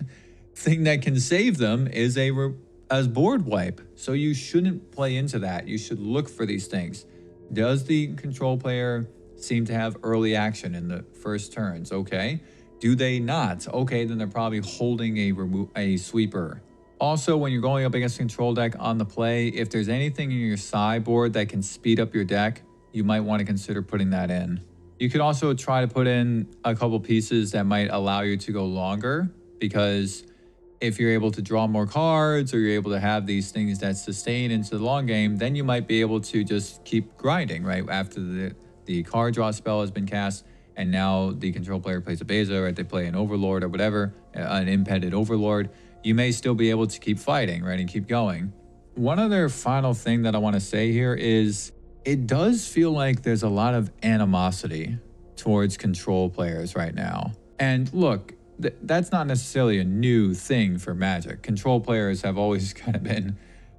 [SPEAKER 1] thing that can save them is a board wipe. So you shouldn't play into that. You should look for these things. Does the control player seem to have early action in the first turns? Okay. Do they not? Okay, then they're probably holding a sweeper. Also, when you're going up against a control deck on the play, if there's anything in your sideboard that can speed up your deck, you might want to consider putting that in. You could also try to put in a couple pieces that might allow you to go longer, because if you're able to draw more cards or you're able to have these things that sustain into the long game, then you might be able to just keep grinding, right? After the card draw spell has been cast, and now the control player plays a Beza, right? They play an Overlord or whatever, an impeded Overlord. You may still be able to keep fighting, right? And keep going. One other final thing that I want to say here is it does feel like there's a lot of animosity towards control players right now. And look, that's not necessarily a new thing for Magic. Control players have always kind of been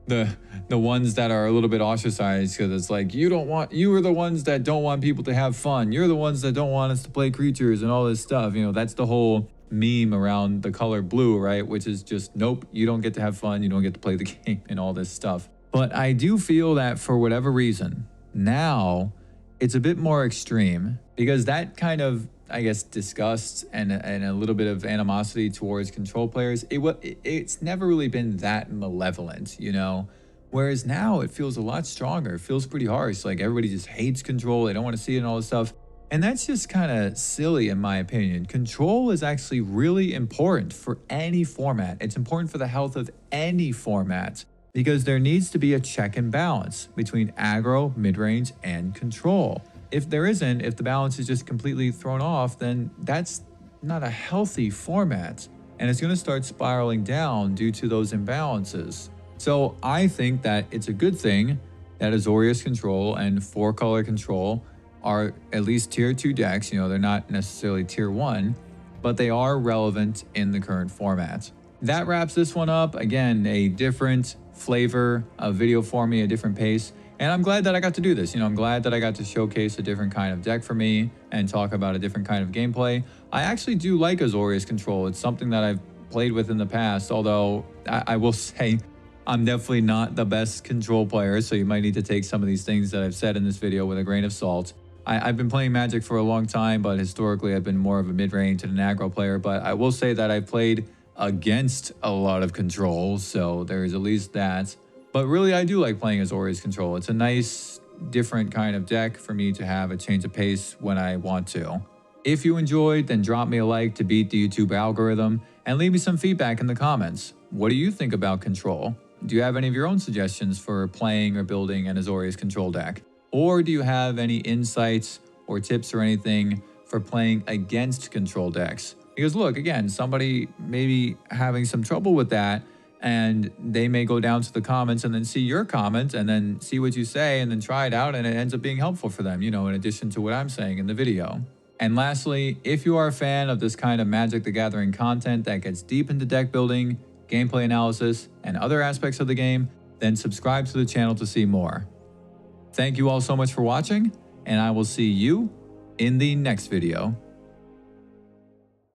[SPEAKER 1] the ones that are a little bit ostracized, because it's like, you are the ones that don't want people to have fun. You're the ones that don't want us to play creatures and all this stuff. You know, that's the whole meme around the color blue, right? Which is just, nope, you don't get to have fun. You don't get to play the game and all this stuff. But I do feel that for whatever reason, now it's a bit more extreme, because that kind of, I guess, disgust and a little bit of animosity towards control players, it's never really been that malevolent, you know? Whereas now it feels a lot stronger. It feels pretty harsh. Like everybody just hates control. They don't want to see it and all this stuff. And that's just kind of silly in my opinion. Control is actually really important for any format. It's important for the health of any format, because there needs to be a check and balance between aggro, mid-range, and control. If there isn't, if the balance is just completely thrown off, then that's not a healthy format. And it's going to start spiraling down due to those imbalances. So I think that it's a good thing that Azorius Control and 4-color Control are at least tier 2 decks. You know, they're not necessarily tier 1, but they are relevant in the current format. That wraps this one up. Again, a different flavor of video for me, a different pace. And I'm glad that I got to do this. You know, I'm glad that I got to showcase a different kind of deck for me and talk about a different kind of gameplay. I actually do like Azorius Control. It's something that I've played with in the past, although I will say I'm definitely not the best control player, so you might need to take some of these things that I've said in this video with a grain of salt. I've been playing Magic for a long time, but historically I've been more of a mid-range and an aggro player. But I will say that I've played against a lot of control, so there's at least that. But really, I do like playing Azorius Control. It's a nice, different kind of deck for me to have a change of pace when I want to. If you enjoyed, then drop me a like to beat the YouTube algorithm, and leave me some feedback in the comments. What do you think about Control? Do you have any of your own suggestions for playing or building an Azorius Control deck? Or do you have any insights or tips or anything for playing against control decks? Because look, again, somebody may be having some trouble with that, and they may go down to the comments and then see your comment and then see what you say and then try it out, and it ends up being helpful for them, you know, in addition to what I'm saying in the video. And lastly, if you are a fan of this kind of Magic the Gathering content that gets deep into deck building, gameplay analysis, and other aspects of the game, then subscribe to the channel to see more. Thank you all so much for watching, and I will see you in the next video.